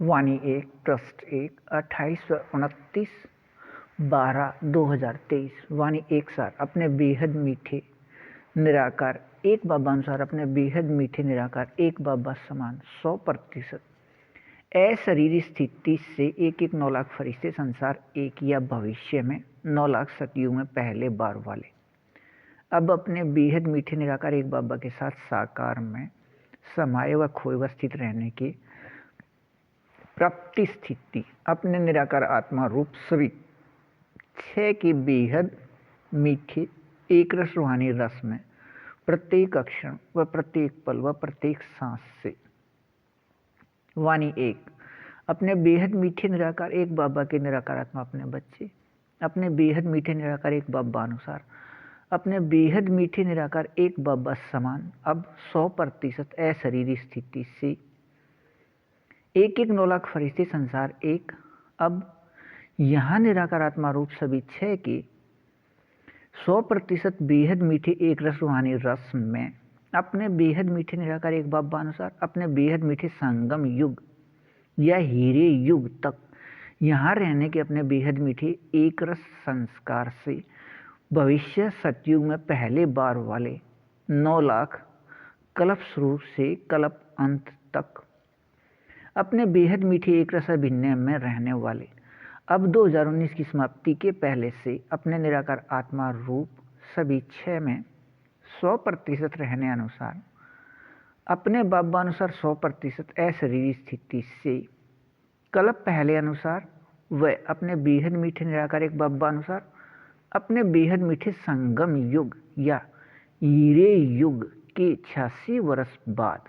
वाणी 1 पृष्ठ 1 2829/12/2023। वाणी 1 सार अपने बेहद मीठे निराकार एक बाबा अनुसार अपने बेहद मीठे निराकार एक बाबा समान 100% अशरीरी स्थिति से एक 9 लाख फरिश्ते संसार एक या भविष्य में 9 लाख सतयुग में पहले बार वाले अब अपने बेहद मीठे निराकार एक बाबा के साथ साकार में समाये व खोए व स्थित रहने की प्राप्ति स्थिति अपने निराकार आत्मा रूप सभी 6 के बेहद मीठे एक रस रूहानी रस में प्रत्येक अक्षर व प्रत्येक पल व प्रत्येक सांस से। वाणी 1 अपने बेहद मीठे निराकार एक बाबा के निराकार आत्मा अपने बच्चे अपने बेहद मीठे निराकार एक बाबा अनुसार अपने बेहद मीठे निराकार एक बाबा समान अब 100% अशरीरी स्थिति से एक 9 लाख फरिश्ते संसार एक अब यहाँ निराकार आत्मा रूप सभी 6 के 100% बेहद मीठे एक रस रूहानी रस में अपने बेहद मीठे निराकार एक बाबा अनुसार अपने बेहद मीठे संगम युग या हीरे युग तक यहाँ रहने के अपने बेहद मीठे एक रस संस्कार से भविष्य सतयुग में पहले बार वाले 9 लाख कल्प शुरू से कल्प अंत तक अपने बेहद मीठे एक रस अभिनय में रहने वाले अब 2019 की समाप्ति के पहले से अपने निराकार आत्मा रूप सभी 6 में 100% रहने अनुसार अपने बाबा अनुसार 100% अशरीरी स्थिति से कल्प पहले अनुसार व अपने बेहद मीठे निराकार एक बाबा अनुसार अपने बेहद मीठे संगम युग या हीरे युग के 86 वर्ष बाद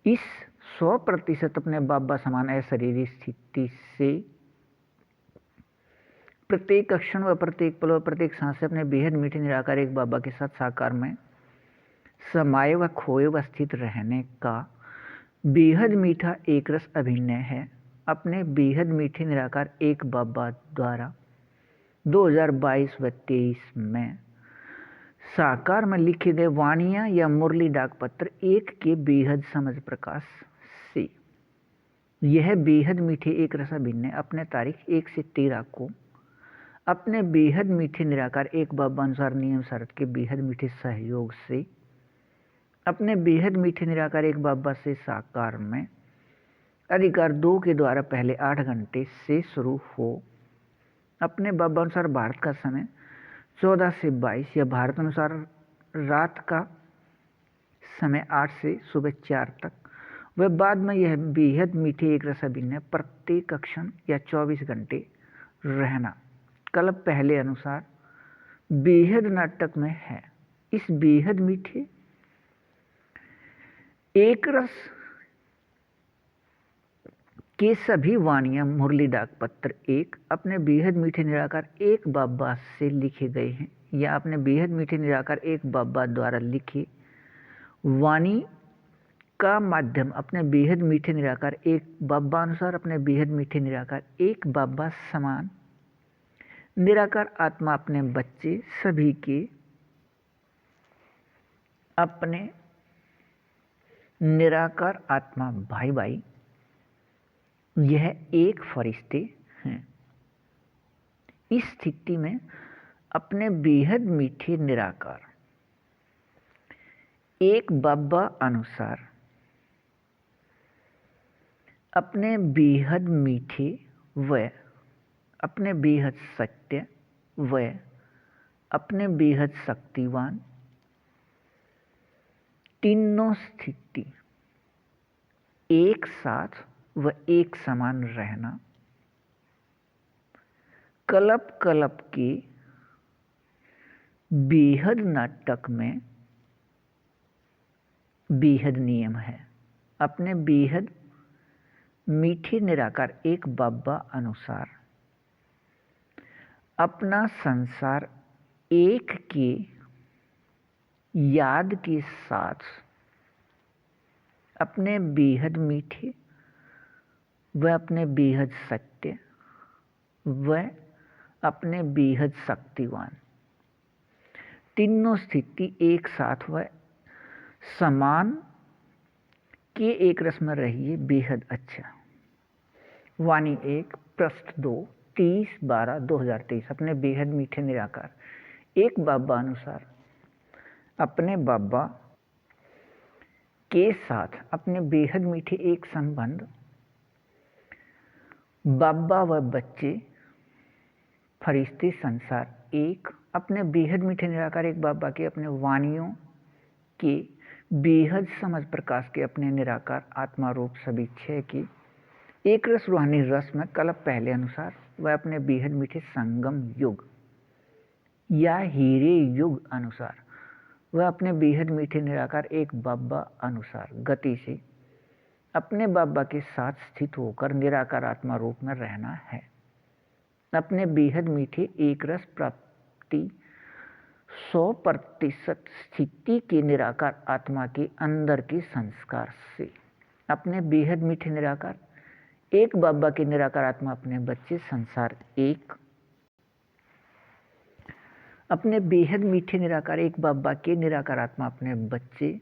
इस 100% अपने बाबा समान अशरीरी स्थिति से प्रत्येक क्षण व प्रत्येक पल व प्रत्येक सांस से अपने बेहद मीठे निराकार एक बाबा के साथ साकार में समाये व खोए व स्थित रहने का बेहद मीठा एक रस अभिनय है अपने बेहद मीठे निराकार एक बाबा द्वारा 2022 व 23 में साकार में लिखे गए वाणियाँ या मुरली डाक पत्र एक के बेहद समझ प्रकाश से यह बेहद मीठे एक रस अभिनय अपने तारीख 1 से 13 को अपने बेहद मीठे निराकार एक बाबा अनुसार नियम शरत के बेहद मीठे सहयोग से अपने बेहद मीठे निराकार एक बाबा से साकार में अधिकार 2 के द्वारा पहले 8 घंटे से शुरू हो अपने बाबा अनुसार भारत का समय 14 से 22 या भारत अनुसार रात का समय 8 से सुबह 4 तक व बाद में यह बेहद मीठे एक रस अभिनय प्रत्येक क्षण या 24 घंटे रहना कल्प पहले अनुसार बेहद नाटक में है। इस बेहद मीठे एक रस के सभी वाणियाँ मुरली डाक पत्र एक अपने बेहद मीठे निराकार एक बाबा से लिखे गए हैं या अपने बेहद मीठे निराकार एक बाबा द्वारा लिखे वाणी का माध्यम अपने बेहद मीठे निराकार एक बाबा अनुसार अपने बेहद मीठे निराकार एक बाबा समान निराकार आत्मा अपने बच्चे सभी के अपने निराकार आत्मा भाई भाई यह एक फरिश्ते हैं। इस स्थिति में अपने बेहद मीठे निराकार एक बाबा अनुसार अपने बेहद मीठे व अपने बेहद सत्य व अपने बेहद शक्तिवान तीनों स्थिति एक साथ व एक समान रहना कल्प कल्प के बेहद नाटक में बेहद नियम है अपने बेहद मीठे निराकार एक बाबा अनुसार अपना संसार एक के याद के साथ अपने बेहद मीठे व अपने बेहद सत्य व अपने बेहद शक्तिवान तीनों स्थिति एक साथ व समान के एक रस में रहिए बेहद अच्छा। वाणी 1 पृष्ठ 2 30/12/2023। अपने बेहद मीठे निराकार एक बाबा अनुसार अपने बाबा के साथ अपने बेहद मीठे एक संबंध, बाबा व बच्चे, फरिश्ते, संसार एक। अपने बेहद मीठे निराकार एक बाबा के अपने वाणियों के बेहद समझ प्रकाश के अपने निराकार आत्मा रूप सभी छह की एक रस रूहानी रस में कल्प पहले अनुसार वह अपने बेहद मीठे संगम युग या हीरे युग अनुसार वह अपने बेहद मीठे निराकार एक बाबा अनुसार गति से अपने बाबा के साथ स्थित होकर निराकार आत्मा रूप में रहना है। अपने बेहद मीठे एक रस प्राप्ति 100% स्थिति के निराकार आत्मा के अंदर के संस्कार से अपने बेहद मीठे निराकार एक बाबा के निराकार आत्मा अपने बच्चे संसार एक। अपने बेहद मीठे निराकार एक बाबा के निराकार आत्मा अपने बच्चे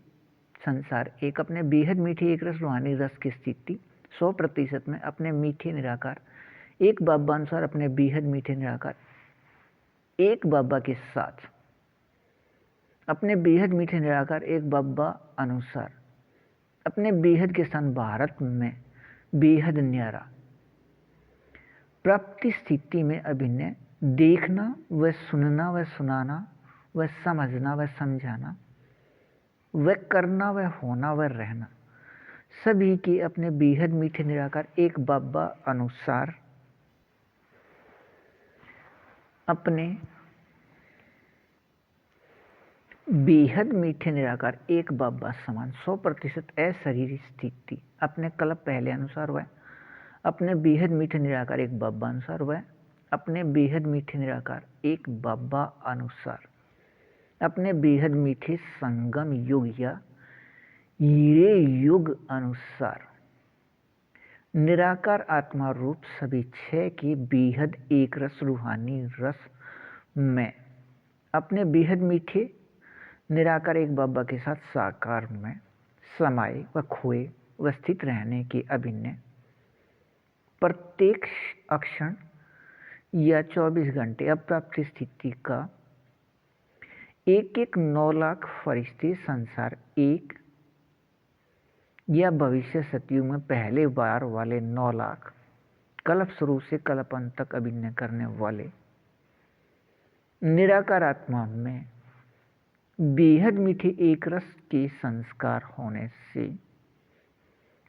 संसार एक। अपने बेहद मीठे एक रस रूहानी रस की स्थिति 100% में अपने मीठे निराकार एक बाबा अनुसार अपने बेहद मीठे निराकार एक बाबा के साथ अपने बेहद मीठे निराकार एक बाबा अनुसार अपने बेहद के स्थान भारत में बेहद न्यारा प्राप्ति स्थिति में अभिनय देखना व सुनना व सुनाना व समझना व समझाना व करना व होना व रहना सभी के अपने बेहद मीठे निराकार एक बाबा अनुसार अपने बेहद मीठे निराकार एक बाबा समान 100% अशरीरी स्थिति अपने कल्प पहले अनुसार वह अपने बेहद मीठे निराकार एक बाबा अनुसार वह अपने बेहद मीठे निराकार एक बाबा अनुसार अपने बेहद मीठे संगम युग या हीरे युग अनुसार निराकार आत्मा रूप सभी छह के बेहद एक रस रूहानी रस में अपने बेहद मीठे निराकार एक बाबा के साथ साकार में समाये व खोए व स्थित रहने के अभिनय प्रत्येक अक्षण या 24 घंटे अप्राप्त स्थिति का एक 9 लाख फरिश्ते संसार एक या भविष्य सतयुग में पहले बार वाले 9 लाख कल्प शुरू से कल्प अंत तक अभिनय करने वाले निराकार आत्मा में बेहद मीठे एक रस के संस्कार होने से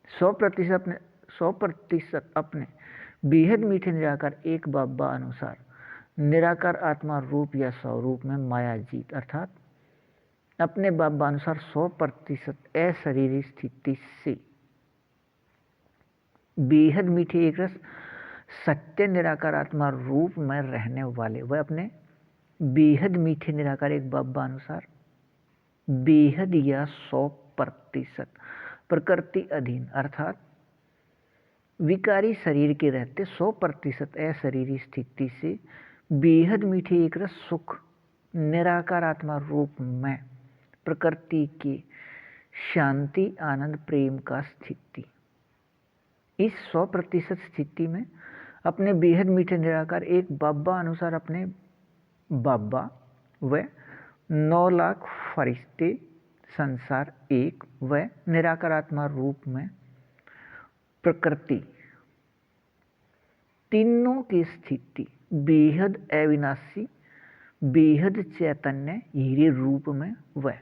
100% अपने बेहद मीठे निराकार एक बाबा अनुसार निराकार आत्मा रूप या स्वरूप में माया जीत अर्थात अपने बाबा अनुसार 100% अशरीरी स्थिति से बेहद मीठे एक रस सत्य निराकार आत्मा रूप में रहने वाले वह अपने बेहद मीठे निराकार एक बाबा अनुसार बेहद या 100% प्रकृति अधीन अर्थात विकारी शरीर के रहते 100% अशरीरी स्थिति से बेहद मीठे एक रस सुख निराकार आत्मा रूप में प्रकृति के शांति आनंद प्रेम का स्थिति। इस 100% स्थिति में अपने बेहद मीठे निराकार एक बाबा अनुसार अपने बाबा व 9 लाख फरिश्ते संसार एक व निराकार आत्मा रूप में प्रकृति तीनों की स्थिति बेहद अविनाशी बेहद चैतन्य हीरे रूप में वह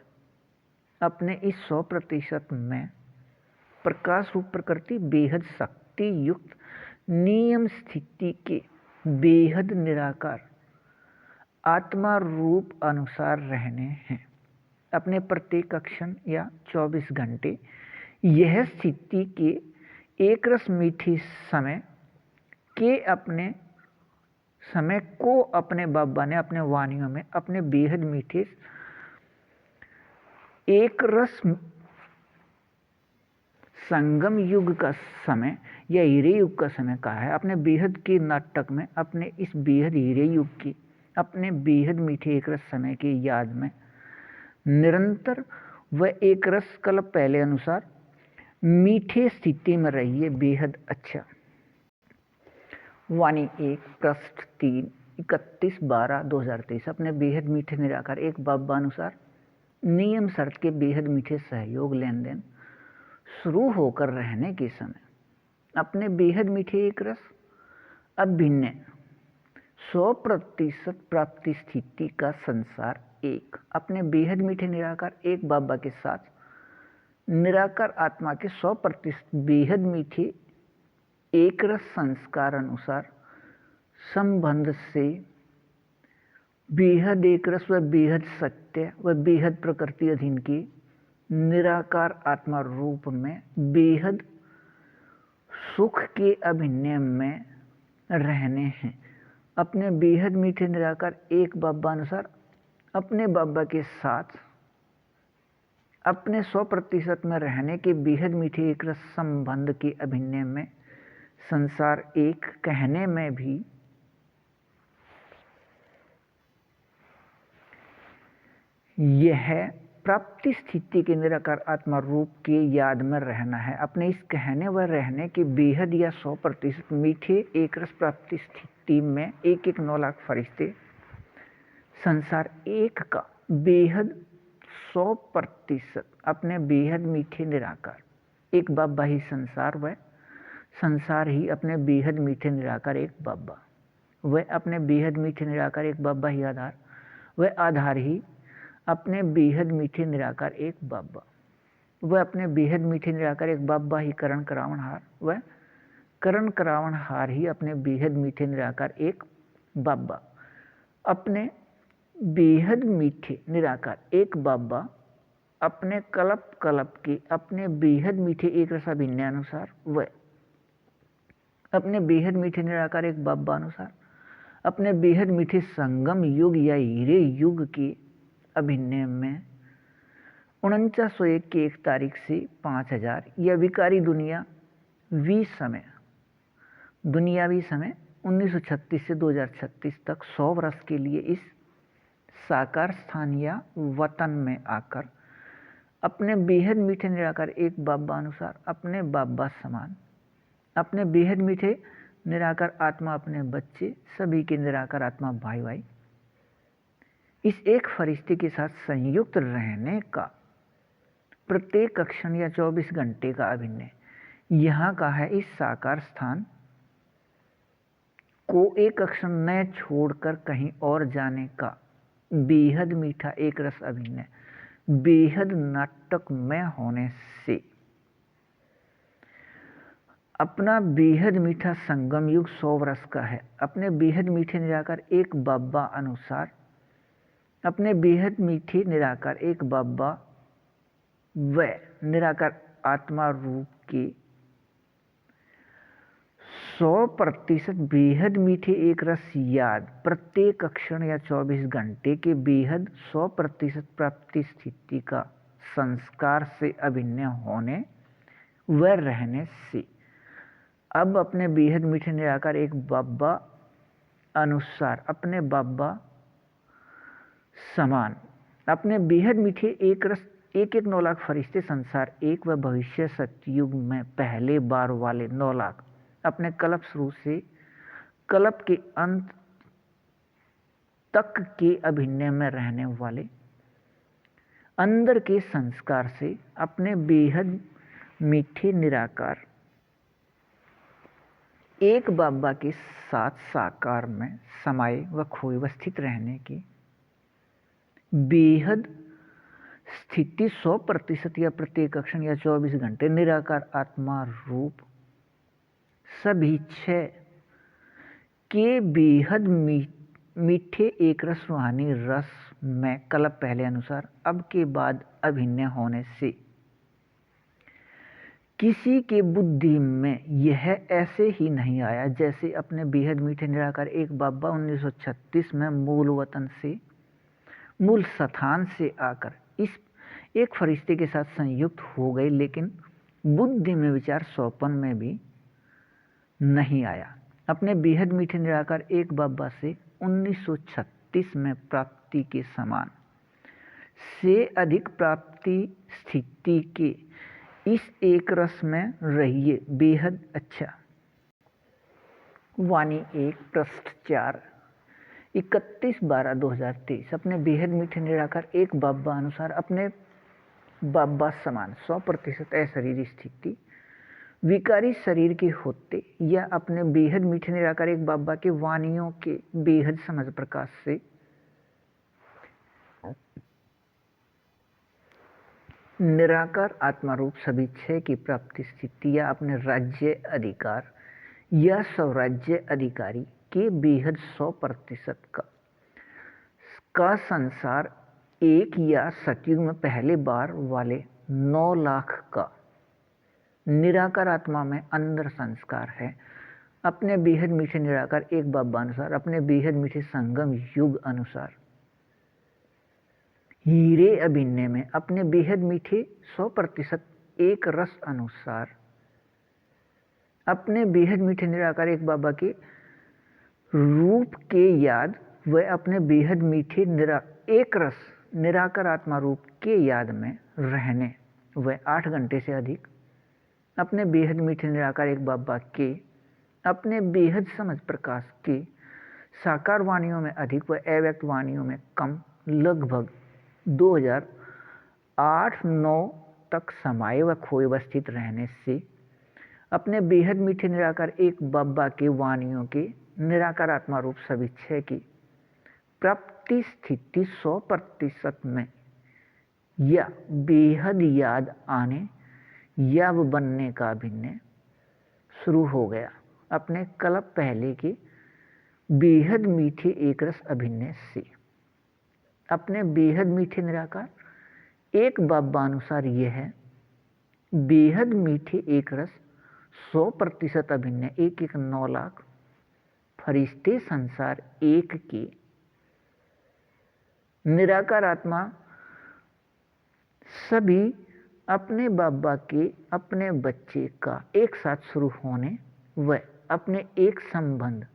अपने इस 100% में प्रकाश रूप प्रकृति बेहद शक्ति युक्त नियम स्थिति के बेहद निराकार आत्मा रूप अनुसार रहने हैं। अपने प्रत्येक क्षण या 24 घंटे यह स्थिति के एक रस मीठी समय के अपने समय को अपने बाबा ने अपने वाणियों में अपने बेहद मीठे एक रस संगम युग का समय या हीरे युग का समय कहा है। अपने बेहद के नाटक में अपने इस बेहद हीरे युग की अपने बेहद मीठे एक रस समय की याद में निरंतर व एक रस कल्प पहले अनुसार मीठे स्थिति में रहिए बेहद अच्छा। वाणी 1 पृष्ठ 3 31/12/2023। अपने बेहद मीठे निराकार एक बाबा अनुसार नियम शर्त के बेहद मीठे सहयोग लेन देन शुरू होकर रहने के समय अपने बेहद मीठे एक रस अभिन्न 100% प्राप्ति स्थिति का संसार एक अपने बेहद मीठे निराकार एक बाबा के साथ निराकार आत्मा के 100% बेहद मीठे एक रस संस्कार अनुसार संबंध से बेहद एक रस व बेहद सत्य व बेहद प्रकृति अधीन की निराकार आत्मा रूप में बेहद सुख के अभिनय में रहने हैं। अपने बेहद मीठे निराकार एक बाबा अनुसार अपने बाबा के साथ अपने 100% में रहने के बेहद मीठे एक रस संबंध के अभिनय में संसार एक कहने में भी यह प्राप्ति स्थिति के निराकार आत्मा रूप के याद में रहना है। अपने इस कहने व रहने के बेहद या 100% मीठे एक रस प्राप्ति स्थिति में 9 लाख फरिश्ते संसार एक का बेहद 100% अपने बेहद मीठे निराकार एक बाबा ही संसार व संसार ही अपने बेहद मीठे निराकार एक बाबा वह अपने बेहद मीठे निराकार एक बाबा ही आधार वह आधार ही अपने बेहद मीठे निराकार एक बाबा वह अपने बेहद मीठे निराकार एक बाबा ही करण करावनहार वह करण करावनहार ही अपने बेहद मीठे निराकार एक बाबा अपने बेहद मीठे निराकार एक बाबा अपने कल्प कल्प के अपने बेहद मीठे एक रसाभिन्य अनुसार वह अपने बेहद मीठे निराकार एक बाबा अनुसार अपने बेहद मीठे संगम युग या हीरे युग के अभिनय में 4901 की 1 तारीख से 5000 या विकारी दुनियावी समय 1936 से 2036 तक 100 वर्ष के लिए इस साकार स्थान या वतन में आकर अपने बेहद मीठे निराकार एक बाबा अनुसार अपने बाबा समान अपने बेहद मीठे निराकार आत्मा अपने बच्चे सभी के निराकार आत्मा भाई भाई इस एक फरिश्ते के साथ संयुक्त रहने का प्रत्येक क्षण या 24 घंटे का अभिनय यहाँ का है। इस साकार स्थान को एक क्षण न छोड़कर कहीं और जाने का बेहद मीठा एक रस अभिनय बेहद नाटकमय होने से अपना बेहद मीठा संगम युग 100 वर्ष का है। अपने बेहद मीठे निराकार एक बाबा अनुसार अपने बेहद मीठे निराकार एक बाबा व निराकार आत्मा रूप के 100% बेहद मीठे एक रस याद प्रत्येक क्षण या 24 घंटे के बेहद 100% प्राप्ति स्थिति का संस्कार से अभिनय होने व रहने से अब अपने बेहद मीठे निराकार एक बाबा अनुसार अपने बाबा समान अपने बेहद मीठे एक रस 9 लाख फरिश्ते संसार एक व भविष्य सतयुग में पहले बार वाले 9 लाख अपने कल्प शुरू से कल्प के अंत तक के अभिनय में रहने वाले अंदर के संस्कार से अपने बेहद मीठे निराकार एक बाबा के साथ साकार में समाये व खोए व स्थित रहने की बेहद स्थिति 100% या प्रत्येक क्षण या 24 घंटे निराकार आत्मा रूप सभी 6 के बेहद मीठे एक रस रूहानी रस में कल्प पहले अनुसार अब के बाद अभिनय होने से किसी के बुद्धि में यह ऐसे ही नहीं आया जैसे अपने बेहद मीठे निराकार एक बाबा 1936 में मूल वतन से मूल स्थान से आकर इस एक फरिश्ते के साथ संयुक्त हो गए, लेकिन बुद्धि में विचार सौपन में भी नहीं आया। अपने बेहद मीठे निराकार एक बाबा से 1936 में प्राप्ति के समान से अधिक प्राप्ति स्थिति के इस एक रस में रहिए बेहद अच्छा वाणी 1 पृष्ठ 4 31/12/2023 अपने बेहद मीठे निराकार एक बाबा अनुसार अपने बाबा समान 100% अशरीरी स्थिति विकारी शरीर के होते या अपने बेहद मीठे निराकार एक बाबा के वाणियों के बेहद समझ प्रकाश से निराकार आत्मा रूप सभी छह की प्राप्ति स्थिति या अपने राज्य अधिकार या स्वराज्य अधिकारी के बेहद 100% का संसार एक या सतयुग में पहले बार वाले 9 लाख का निराकार आत्मा में अंदर संस्कार है। अपने बेहद मीठे निराकार एक बाबा अनुसार अपने बेहद मीठे संगम युग अनुसार हीरे अभिनय में अपने बेहद मीठे 100% एक रस अनुसार अपने बेहद मीठे निराकार एक बाबा के रूप के याद व अपने बेहद मीठे एक रस निराकार आत्मा रूप के याद में रहने व 8 घंटे से अधिक अपने बेहद मीठे निराकार एक बाबा के अपने बेहद समझ प्रकाश के साकार वाणियों में अधिक व अव्यक्त वाणियों में कम लगभग 2008-9 तक समाये व खोए व स्थित रहने से अपने बेहद मीठे निराकार एक बाबा के वाणियों के निराकार आत्मा रूप सभी छह की प्राप्ति स्थिति 100% में या बेहद याद आने या बनने का अभिनय शुरू हो गया। अपने कल्प पहले के बेहद मीठे एक रस अभिनय से अपने बेहद मीठे निराकार एक बाबा अनुसार यह है बेहद मीठे एक रस 100% अभिनय 9 लाख फरिश्ते संसार एक के निराकार आत्मा सभी अपने बाबा के अपने बच्चे का एक साथ शुरू होने व अपने एक संबंध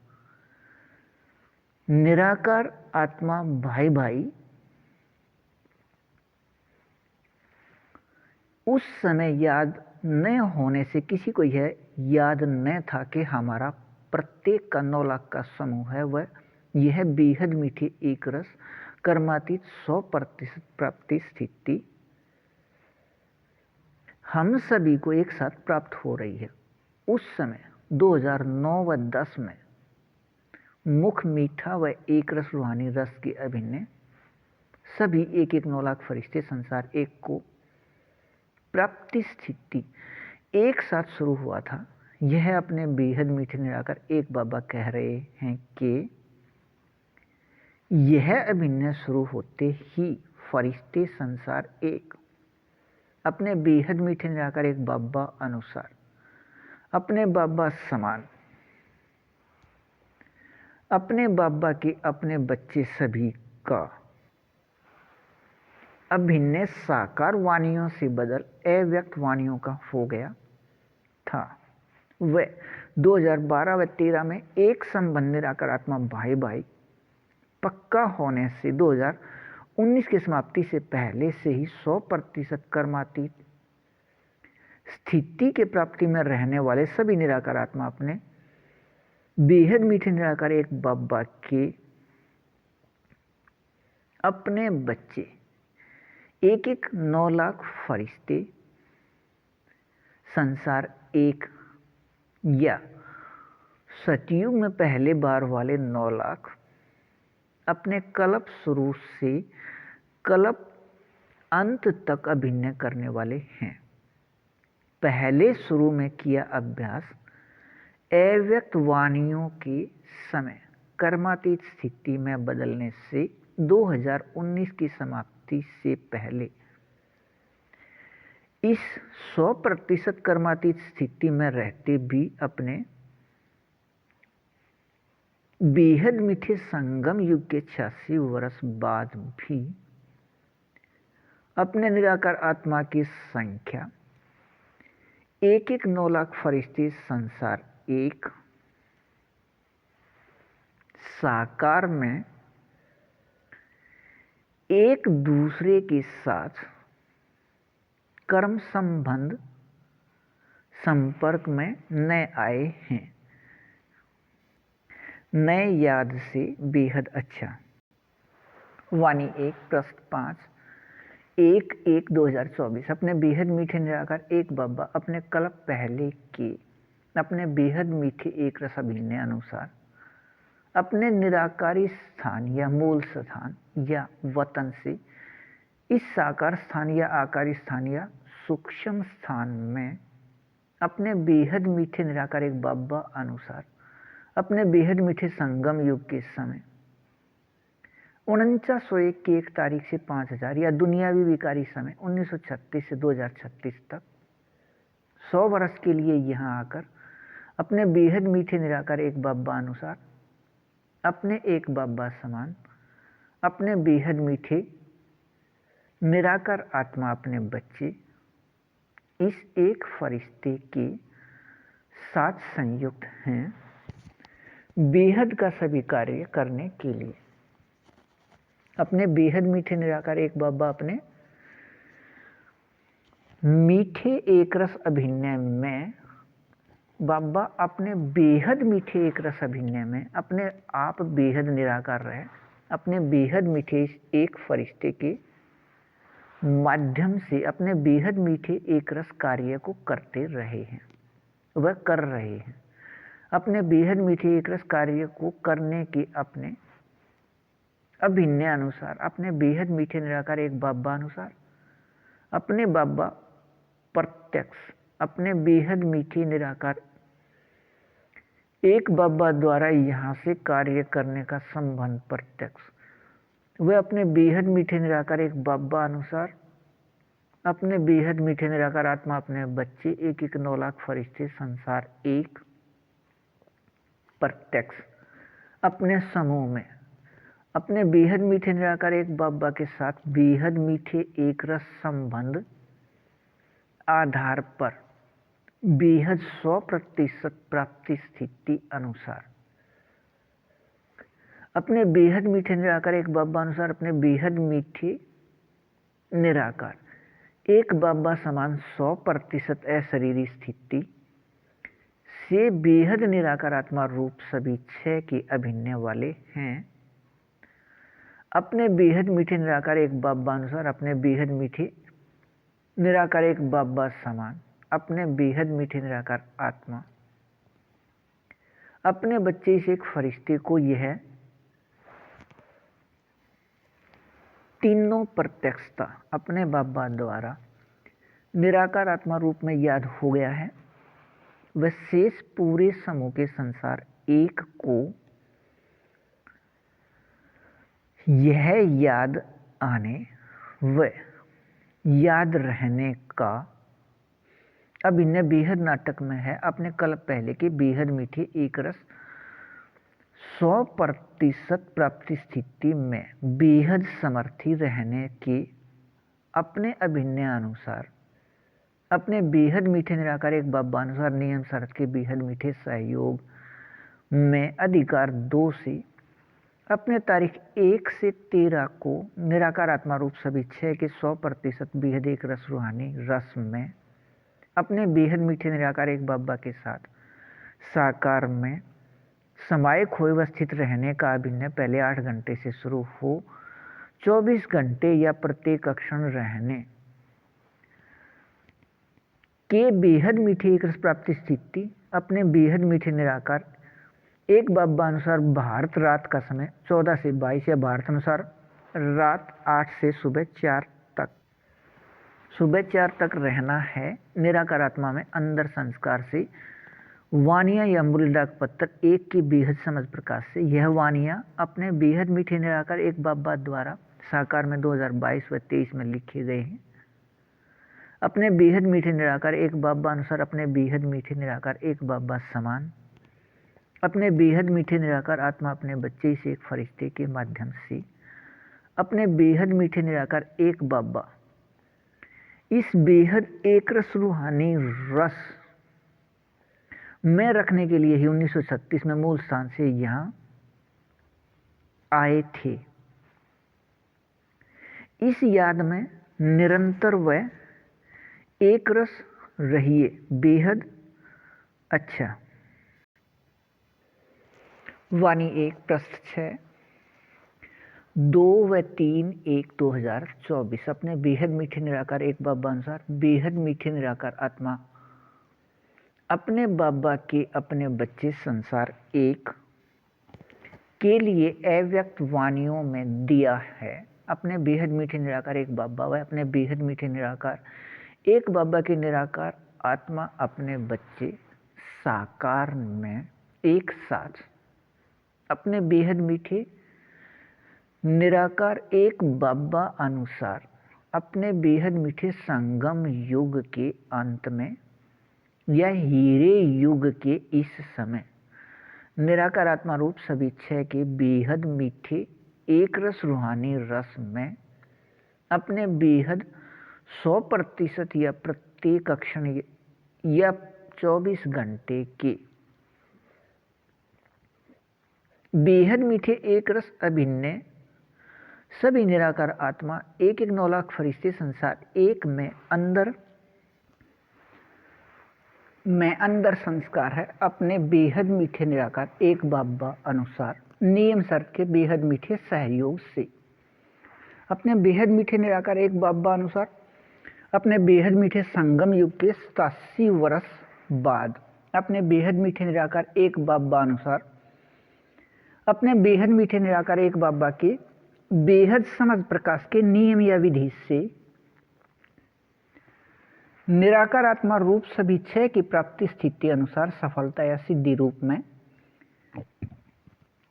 निराकार आत्मा भाई भाई उस समय याद न होने से किसी को यह याद न था कि हमारा प्रत्येक का 9 लाख का समूह है वह यह बेहद मीठे एक रस कर्मातीत 100% प्राप्ति स्थिति हम सभी को एक साथ प्राप्त हो रही है। उस समय 2009 व 10 में मुख मीठा व एक रस रूहानी रस के अभिनय सभी 9 लाख फरिश्ते संसार एक को प्राप्ति स्थिति एक साथ शुरू हुआ था। यह अपने बेहद मीठे निराकार एक बाबा कह रहे हैं कि यह अभिनय शुरू होते ही फरिश्ते संसार एक अपने बेहद मीठे निराकार एक बाबा अनुसार अपने बाबा समान अपने बाबा के अपने बच्चे सभी का अभिनय साकार वाणियों से बदल अव्यक्त वाणियों का हो गया था। वह 2012 व 13 में एक संबंध निराकार आत्मा भाई भाई पक्का होने से 2019 की समाप्ति से पहले से ही 100% कर्मातीत स्थिति के प्राप्ति में रहने वाले सभी निराकार आत्मा अपने बेहद मीठे निराकार एक बाबा के अपने बच्चे 9 लाख फरिश्ते संसार एक या सतयुग में पहले बार वाले 9 लाख अपने कल्प शुरू से कल्प अंत तक अभिनय करने वाले हैं। पहले शुरू में किया अभ्यास अव्यक्त वाणियों के समय कर्मातीत स्थिति में बदलने से 2019 की समाप्ति से पहले इस 100% कर्मातीत स्थिति में रहते भी अपने बेहद मीठे संगम युग के 86 वर्ष बाद भी अपने निराकार आत्मा की संख्या 9 लाख फरिश्ते संसार एक साकार में एक दूसरे के साथ कर्म संबंध संपर्क में न आए हैं। नए याद से बेहद अच्छा। वाणी 1 पृष्ठ 5 1/1/2024। अपने बेहद मीठे निराकार एक बाबा अपने कल्प पहले के अपने बेहद मीठे एक रस अभिनय अनुसार अपने निराकारी स्थान या मूल स्थान या वतन से इस साकार स्थान या आकारी स्थान या सूक्ष्म स्थान में अपने बेहद मीठे निराकार एक बाबा अनुसार अपने बेहद मीठे संगम युग के समय 4901 की 1 तारीख से 5000 या दुनियावी विकारी समय 1936 से 2036 तक 100 वर्ष के लिए यहाँ आकर अपने बेहद मीठे निराकार एक बाबा अनुसार अपने एक बाबा समान अपने बेहद मीठे निराकार आत्मा अपने बच्चे इस एक फरिश्ते के साथ संयुक्त हैं बेहद का सभी कार्य करने के लिए। अपने बेहद मीठे निराकार एक बाबा अपने मीठे एक रस अभिनय में बाबा अपने बेहद मीठे एक रस अभिनय में अपने आप बेहद निराकार रहे अपने बेहद मीठे इस एक फरिश्ते के माध्यम से अपने बेहद मीठे एक रस कार्य को करते रहे हैं वह कर रहे हैं। अपने बेहद मीठे एक रस कार्य को करने के अपने अभिनय अनुसार अपने बेहद मीठे निराकार एक बाबा अनुसार अपने बाबा प्रत्यक्ष अपने बेहद मीठे निराकार एक बाबा द्वारा यहाँ से कार्य करने का संबंध प्रत्यक्ष वे अपने बेहद मीठे निराकार एक बाबा अनुसार अपने बेहद मीठे निराकार आत्मा अपने बच्चे 1/9 लाख फरिश्ते संसार एक प्रत्यक्ष अपने समूह में अपने बेहद मीठे निराकार एक बाबा के साथ बेहद मीठे एक रस संबंध आधार पर बेहद 100% प्राप्ति स्थिति अनुसार अपने बेहद मीठे निराकार एक बाबा अनुसार अपने बेहद मीठे निराकार एक बाबा समान 100% अशरीरी स्थिति से बेहद निराकार आत्मा रूप सभी 6 के अभिनय वाले हैं। अपने बेहद मीठे निराकार एक बाबा अनुसार अपने बेहद मीठे निराकार एक बाबा समान अपने बेहद मीठे निराकार आत्मा अपने बच्चे से एक फरिश्ते को यह तीनों प्रत्यक्षता अपने बाबा द्वारा निराकार आत्मा रूप में याद हो गया है। वह शेष पूरे समूह के संसार एक को यह याद आने व याद रहने का अभिनय बेहद नाटक में है। अपने कल्प पहले के बेहद मीठे एक रस 100% प्राप्ति स्थिति में बेहद समर्थी रहने के अपने अभिनय अनुसार अपने बेहद मीठे निराकार एक बाबा अनुसार नियम शर्त के बेहद मीठे सहयोग में अधिकार 2 से अपने तारीख 1 से 13 को निराकार आत्मा रूप सभी 6 के 100% बेहद एक रस रूहानी रस में अपने बेहद मीठे निराकार एक बाबा के साथ साकार में समाये खोए अवस्थित रहने का अभिनय पहले 8 घंटे से शुरू हो 24 घंटे या प्रत्येक क्षण रहने के बेहद मीठे एक रस प्राप्ति स्थिति अपने बेहद मीठे निराकार एक बाबा अनुसार भारत रात का समय 14 से 22 या भारत अनुसार रात 8 से सुबह 4 तक रहना है। निराकार आत्मा में अंदर संस्कार से वानियाँ या अमृतडाक पत्र 1 की बेहद समझ प्रकाश से यह वानियाँ अपने बेहद मीठे निराकार एक बाबा द्वारा साकार में 2022 व 23 में लिखे गए हैं। अपने बेहद मीठे निराकार एक बाबा अनुसार अपने बेहद मीठे निराकार एक बाबा समान अपने बेहद मीठे निराकार आत्मा अपने बच्चे से एक फरिश्ते के माध्यम से अपने बेहद मीठे निराकार एक बाबा इस बेहद एक रस रूहानी रस में रखने के लिए ही 1936 में मूल स्थान से यहाँ आए थे। इस याद में निरंतर व एक रस रहिए बेहद अच्छा। वाणी 1 पृष्ठ 6, 2 व 3 1 2024। अपने बेहद मीठे निराकार एक बाबा अनुसार बेहद मीठे निराकार आत्मा अपने बाबा के अपने बच्चे संसार एक के लिए अव्यक्त वाणियों में दिया है। अपने बेहद मीठे निराकार एक बाबा व अपने बेहद मीठे निराकार एक बाबा के निराकार आत्मा अपने बच्चे साकार में एक साथ अपने बेहद मीठे निराकार एक बाबा अनुसार अपने बेहद मीठे संगम युग के अंत में या हीरे युग के इस समय निराकार आत्मा रूप सभी छह के बेहद मीठे एक रस रूहानी रस में अपने बेहद 100% या प्रत्येक क्षण या 24 घंटे के बेहद मीठे एक रस अभिन्न सभी निराकार आत्मा एक 9 लाख फरिश्ते संसार एक में अंदर संस्कार है। अपने बेहद मीठे निराकार एक बाबा अनुसार नियम शर्त के बेहद मीठे सहयोग से अपने बेहद मीठे निराकार एक बाबा अनुसार अपने बेहद मीठे संगम युग के 87 वर्ष बाद अपने बेहद मीठे निराकार एक बाबा अनुसार अपने बेहद मीठे निराकार एक बाबा के बेहद समझ प्रकाश के नियम या विधि से निराकार आत्मा रूप सभी छह की प्राप्ति स्थिति अनुसार सफलता या सिद्धि रूप में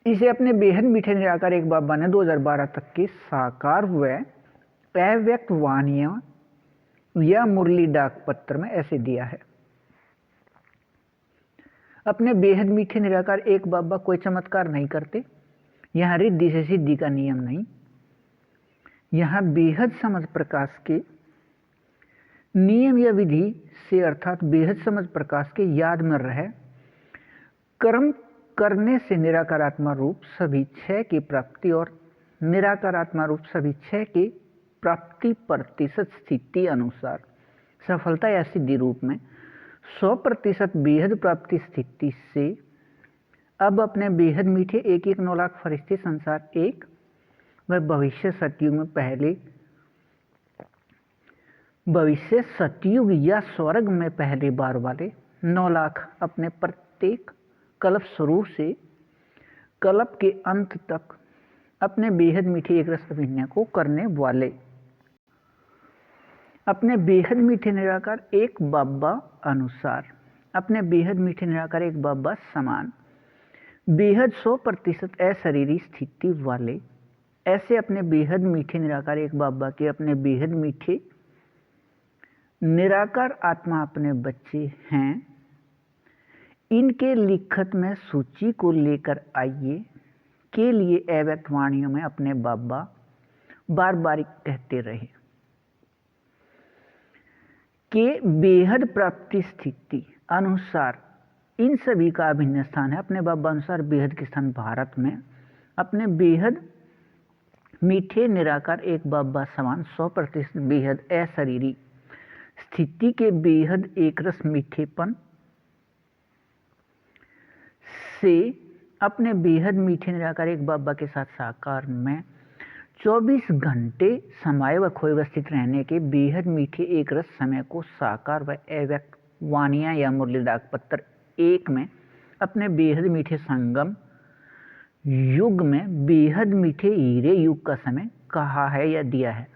इसे अपने बेहद मीठे निराकार एक बाबा ने 2012 तक के साकार हुए अव्यक्त वाणियां या मुरली डाक पत्र में ऐसे दिया है। अपने बेहद मीठे निराकार एक बाबा कोई चमत्कार नहीं करते। यहाँ रिद्धि से सिद्धि का नियम नहीं। यहाँ बेहद समझ प्रकाश के नियम या विधि से अर्थात बेहद समझ प्रकाश के याद में रहे कर्म करने से निराकार आत्मा रूप सभी छह की प्राप्ति और निराकार आत्मा रूप सभी छह की प्राप्ति प्रतिशत स्थिति अनुसार सफलता या सिद्धि रूप में 100% बेहद प्राप्ति स्थिति से अब अपने बेहद मीठे एक 9 लाख फरिश्ते संसार एक व भविष्य सतयुग या स्वर्ग में पहली बार वाले 9 लाख अपने प्रत्येक कल्प शुरू से कल्प के अंत तक अपने बेहद मीठे एक रस अभिनय को करने वाले अपने बेहद मीठे निराकार एक बाबा अनुसार अपने बेहद मीठे निराकार एक बाबा समान बेहद 100% अशरीरी स्थिति वाले ऐसे अपने बेहद मीठे निराकार एक बाबा के अपने बेहद मीठे निराकार आत्मा अपने बच्चे हैं। इनके लिखत में सूची को लेकर आइए के लिए अव्यक्त वाणियों में अपने बाबा बार बार कहते रहे के बेहद प्राप्ति स्थिति अनुसार इन सभी का अभिन्न स्थान है। अपने बाबा अनुसार बेहद के स्थान भारत में अपने बेहद मीठे निराकार एक बाबा समान 100% बेहद अशरीरी स्थिति के बेहद एक रस मीठेपन से अपने बेहद मीठे निराकार एक बाबा के साथ साकार में 24 घंटे समाये व खोए व स्थित रहने के बेहद मीठे एक रस समय को साकार व अव्यक्त वाणियां या मुरली डाक पत्र एक में अपने बेहद मीठे संगम युग में बेहद मीठे हीरे युग का समय कहा है या दिया है।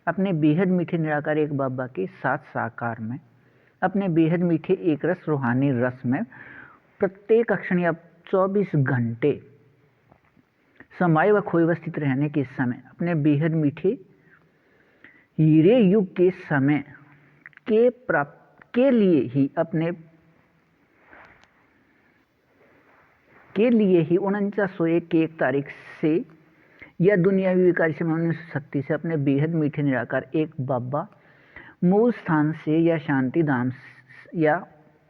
अपने बेहद मीठे निराकार एक बाबा के साथ साकार में अपने बेहद मीठे एक रस रूहानी रस में प्रत्येक क्षण या 24 घंटे समाये व खोए व स्थित रहने के समय अपने बेहद मीठे हीरे युग के समय के प्राप्त के लिए ही 4901 की 1 तारीख से या दुनियावी विकार से 1936 से अपने बेहद मीठे निराकार एक बाबा मूल स्थान से या शांति धाम या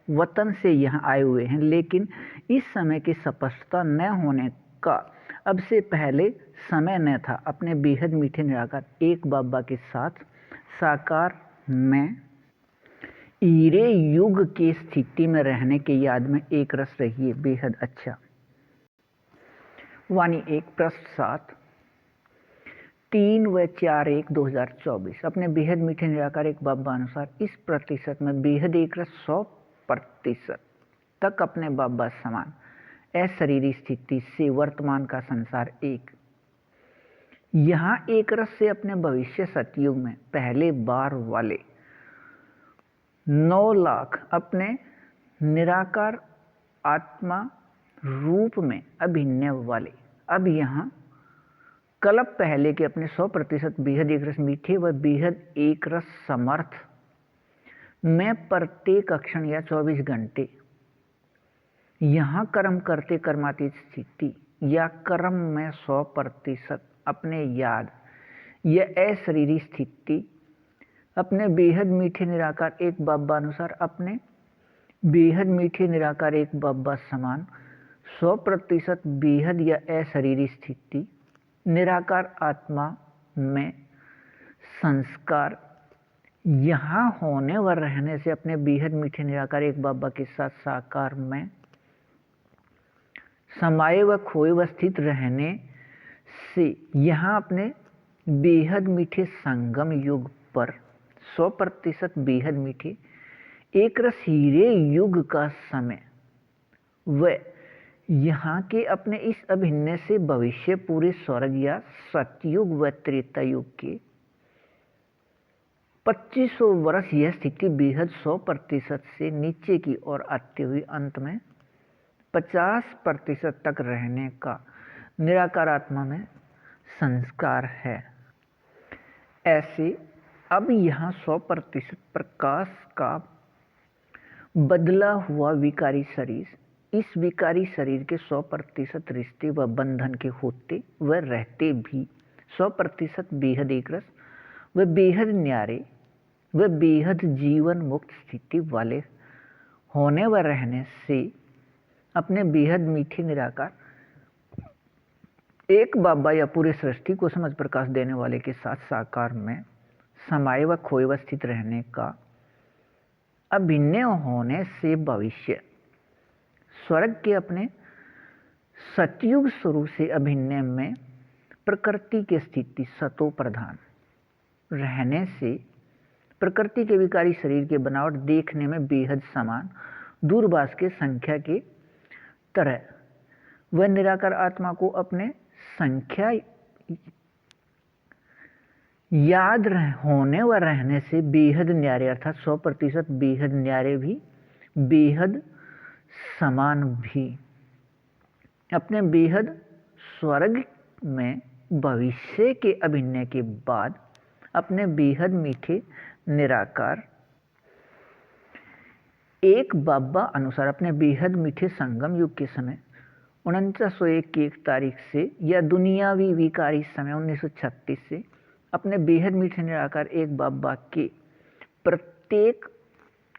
वतन से यहाँ आए हुए हैं, लेकिन इस समय की स्पष्टता न होने का अब से पहले समय न था। अपने बेहद मीठे निराकार एक बाबा के साथ साकार में हीरे युग की स्थिति में रहने के याद में एक रस रहिए। बेहद अच्छा। वाणी 1 पृष्ठ 7 3/4/1/2024 अपने बेहद मीठे निराकार एक बाबा अनुसार इस प्रतिशत में बेहद एक रस 100% तक अपने बाबा समान अशरीरी स्थिति से वर्तमान का संसार एक यहाँ एक रस से अपने भविष्य सतयुग में पहले बार वाले 9 लाख अपने निराकार आत्मा रूप में अभिनय वाले अब यहाँ कल्प पहले के अपने 100% बेहद एक रस मीठे व बेहद एक रस समर्थ में प्रत्येक क्षण या 24 घंटे यहाँ कर्म करते कर्मातीत स्थिति या कर्म में 100% अपने याद यह अशरीरी स्थिति अपने बेहद मीठे निराकार एक बाबा अनुसार अपने बेहद मीठे निराकार एक बाबा समान 100% बेहद या अशरीरी स्थिति निराकार आत्मा में संस्कार यहाँ होने व रहने से अपने बेहद मीठे निराकार एक बाबा के साथ साकार में समाये व खोए व स्थित रहने से यहाँ अपने बेहद मीठे संगम युग पर 100% बेहद मीठे एक रस हीरे युग का समय व यहाँ के अपने इस अभिनय से भविष्य पूरे स्वर्ग या सतयुग व त्रेता युग के 2500 वर्ष यह स्थिति बेहद 100% से नीचे की ओर आते हुए अंत में 50% तक रहने का निराकार आत्मा में संस्कार है। ऐसे अब यहाँ 100% प्रकाश का बदला हुआ विकारी शरीर इस विकारी शरीर के 100% रिश्ते व बंधन के होते व रहते भी 100% बेहद एक रस व बेहद न्यारे व बेहद जीवन मुक्त स्थिति वाले होने व रहने से अपने बेहद मीठे निराकार एक बाबा या पूरे सृष्टि को समझ प्रकाश देने वाले के साथ साकार में समाये व खोए व स्थित रहने का अभिनय होने से भविष्य स्वर्ग के अपने सतयुग स्वरूप से अभिनय में प्रकृति की स्थिति सतो प्रधान रहने से प्रकृति के विकारी शरीर के बनावट देखने में बेहद समान दूरभाष के संख्या के तरह वह निराकार आत्मा को अपने संख्या याद होने व रहने से बेहद न्यारे अर्थात 100% बेहद न्यारे भी बेहद समान भी अपने बेहद स्वर्ग में भविष्य के अभिनय के बाद अपने बेहद मीठे निराकार एक बाबा अनुसार अपने बेहद मीठे संगम युग के समय 4901 की 1 तारीख से या दुनियावी विकारी समय 1936 से अपने बेहद मीठे निराकार एक बाबा के प्रत्येक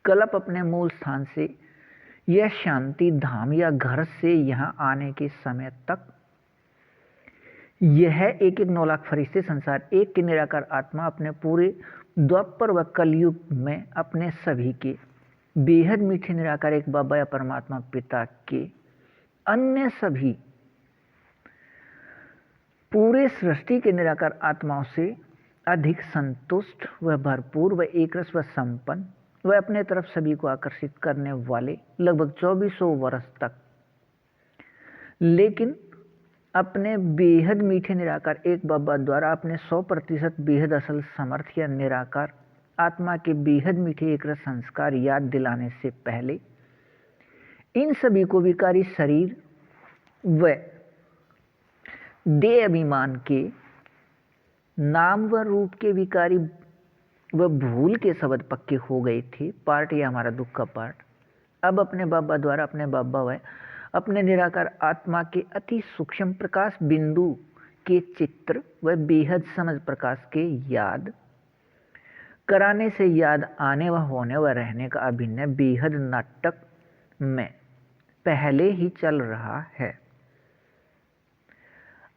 कल्प अपने मूल स्थान से या शांति धाम या घर से यहाँ आने के समय तक यह एक 9 लाख फरिश्ते संसार एक के निराकार आत्मा अपने पूरे द्वापर व कलयुग में अपने सभी के बेहद मीठे निराकार एक बाबा या परमात्मा पिता के अन्य सभी पूरे सृष्टि के निराकार आत्माओं से अधिक संतुष्ट व भरपूर व एकरस व संपन्न व अपने तरफ सभी को आकर्षित करने वाले लगभग 2400 वर्ष तक लेकिन अपने बेहद मीठे निराकार एक बाबा द्वारा अपने 100% बेहद असल समर्थ या निराकार आत्मा के बेहद मीठे एकरस संस्कार याद दिलाने से पहले इन सभी को विकारी शरीर व देह अभिमान के नाम व रूप के विकारी व भूल के शब्द पक्के हो गए थे। पार्ट ये हमारा दुख का पार्ट अब अपने बाबा द्वारा अपने बाबा व अपने निराकार आत्मा के अति सूक्ष्म प्रकाश बिंदु के चित्र व बेहद समझ प्रकाश के याद कराने से याद आने व होने व रहने का अभिनय बेहद नाटक में पहले ही चल रहा है।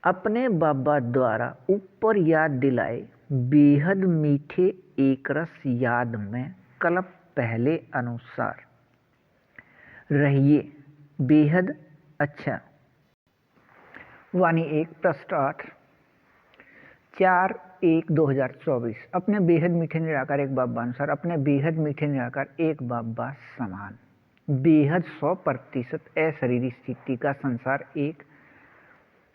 अपने बाबा द्वारा ऊपर याद दिलाए बेहद मीठे एकरस याद में कल्प पहले अनुसार रहिए बेहद अच्छा वाणी 1 पृष्ठ 8 4/1/2024। अपने बेहद मीठे निराकार एक बाबा अनुसार अपने बेहद मीठे निराकार एक बाबा समान बेहद 100% अशरीरी स्थिति का संसार एक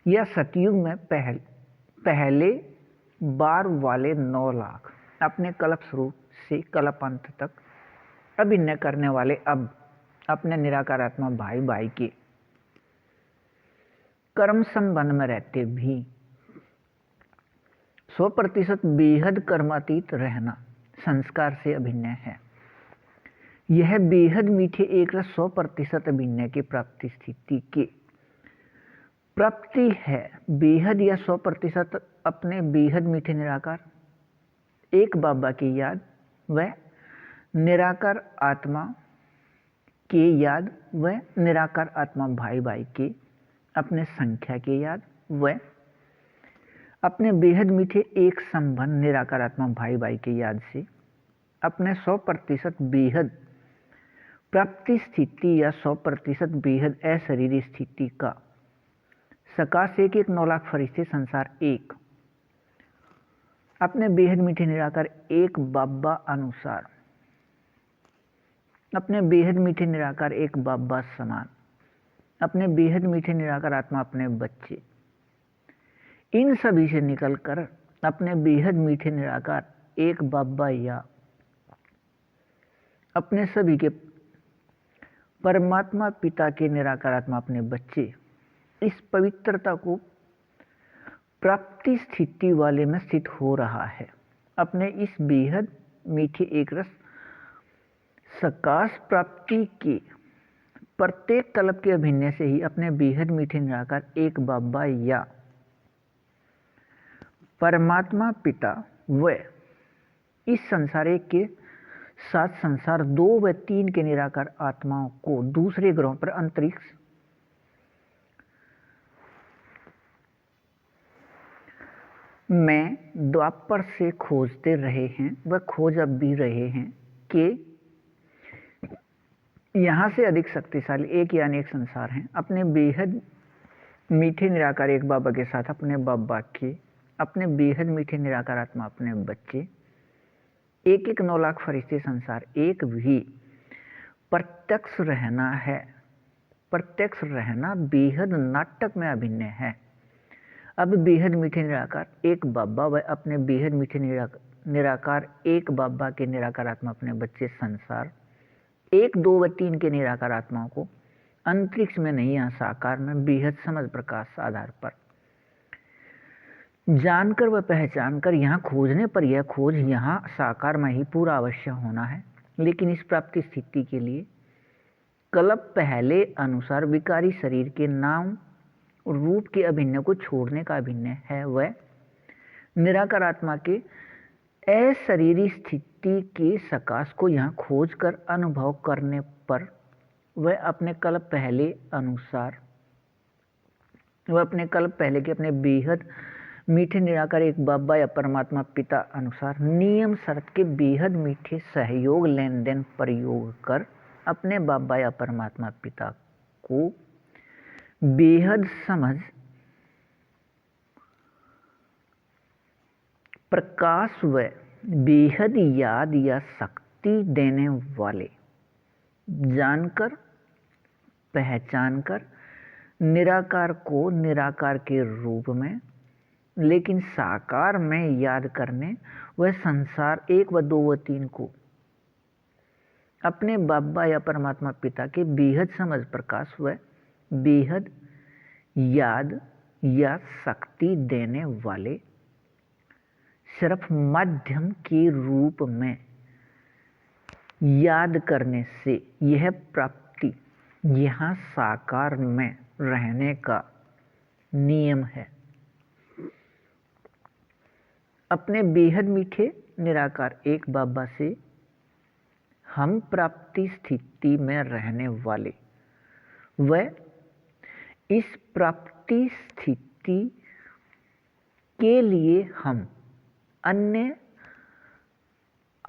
या सतयुग में पहले बार वाले 9 लाख अपने कल्प स्वरूप से कल्प अंत तक अभिनय करने वाले अब अपने निराकार आत्मा भाई भाई के कर्म संबंध में रहते भी 100% बेहद कर्मातीत रहना संस्कार से अभिनय है। यह बेहद मीठे एक रस 100% अभिनय की प्राप्ति स्थिति के प्राप्ति है। बेहद या 100% अपने बेहद मीठे निराकार एक बाबा की याद व निराकार आत्मा के याद व निराकार आत्मा भाई भाई के अपने संख्या के याद व अपने बेहद मीठे एक संबंध निराकार आत्मा भाई भाई के याद से अपने 100% बेहद प्राप्ति स्थिति या 100% बेहद अशरीरी स्थिति का सकाश एक 9 लाख फरिश्ते संसार एक अपने बेहद मीठे निराकार एक बाबा अनुसार अपने बेहद मीठे निराकार एक बाबा समान अपने बेहद मीठे निराकार आत्मा अपने बच्चे इन सभी से निकलकर अपने बेहद मीठे निराकार एक बाबा या अपने सभी के परमात्मा पिता के निराकार आत्मा अपने बच्चे इस पवित्रता को प्राप्ति स्थिति वाले में स्थित हो रहा है। अपने इस बेहद मीठे एक रस सकाश प्राप्ति के प्रत्येक कल्प के अभिनय से ही अपने बेहद मीठे निराकार एक बाबा या परमात्मा पिता व इस संसार एक के साथ संसार 2 व 3 के निराकार आत्माओं को दूसरे ग्रहों पर अंतरिक्ष में द्वापर से खोजते रहे हैं व खोज अब भी रहे हैं कि यहाँ से अधिक शक्तिशाली एक यानी एक संसार है। अपने बेहद मीठे निराकार एक बाबा के साथ अपने बाबा के अपने बेहद मीठे निराकार आत्मा अपने बच्चे एक 9 लाख फरिश्ते संसार एक भी प्रत्यक्ष रहना है। प्रत्यक्ष रहना बेहद नाटक में अभिनय है। अब बेहद मीठे निराकार एक बाबा व अपने बेहद मीठे निराकार एक बाबा के निराकार आत्मा अपने बच्चे संसार 1, 2 व 3 के निराकार आत्माओं को अंतरिक्ष में नहीं यहाँ साकार में बेहद समझ प्रकाश आधार पर जानकर व पहचान कर यहाँ खोजने पर यह खोज यहाँ साकार में ही पूरा अवश्य होना है। लेकिन इस प्राप्ति स्थिति के लिए कल्प पहले अनुसार विकारी शरीर के नाम रूप के अभिनय को छोड़ने का अभिनय है। वह निराकार आत्मा के अशरीरी स्थिति के सकाश को यहाँ खोज कर अनुभव करने पर वह अपने कल्प पहले अनुसार वह अपने कल्प पहले के अपने बेहद मीठे निराकार एक बाबा या परमात्मा पिता अनुसार नियम शर्त के बेहद मीठे सहयोग लेन देन प्रयोग कर अपने बाबा या परमात्मा पिता को बेहद समझ प्रकाश व बेहद याद या शक्ति देने वाले जानकर पहचान कर निराकार को निराकार के रूप में लेकिन साकार में याद करने वह संसार 1 व 2 व 3 को अपने बाबा या परमात्मा पिता के बेहद समझ प्रकाश व बेहद याद या शक्ति देने वाले सिर्फ माध्यम के रूप में याद करने से यह प्राप्ति यहाँ साकार में रहने का नियम है। अपने बेहद मीठे निराकार एक बाबा से हम प्राप्ति स्थिति में रहने वाले व इस प्राप्ति स्थिति के लिए हम अन्य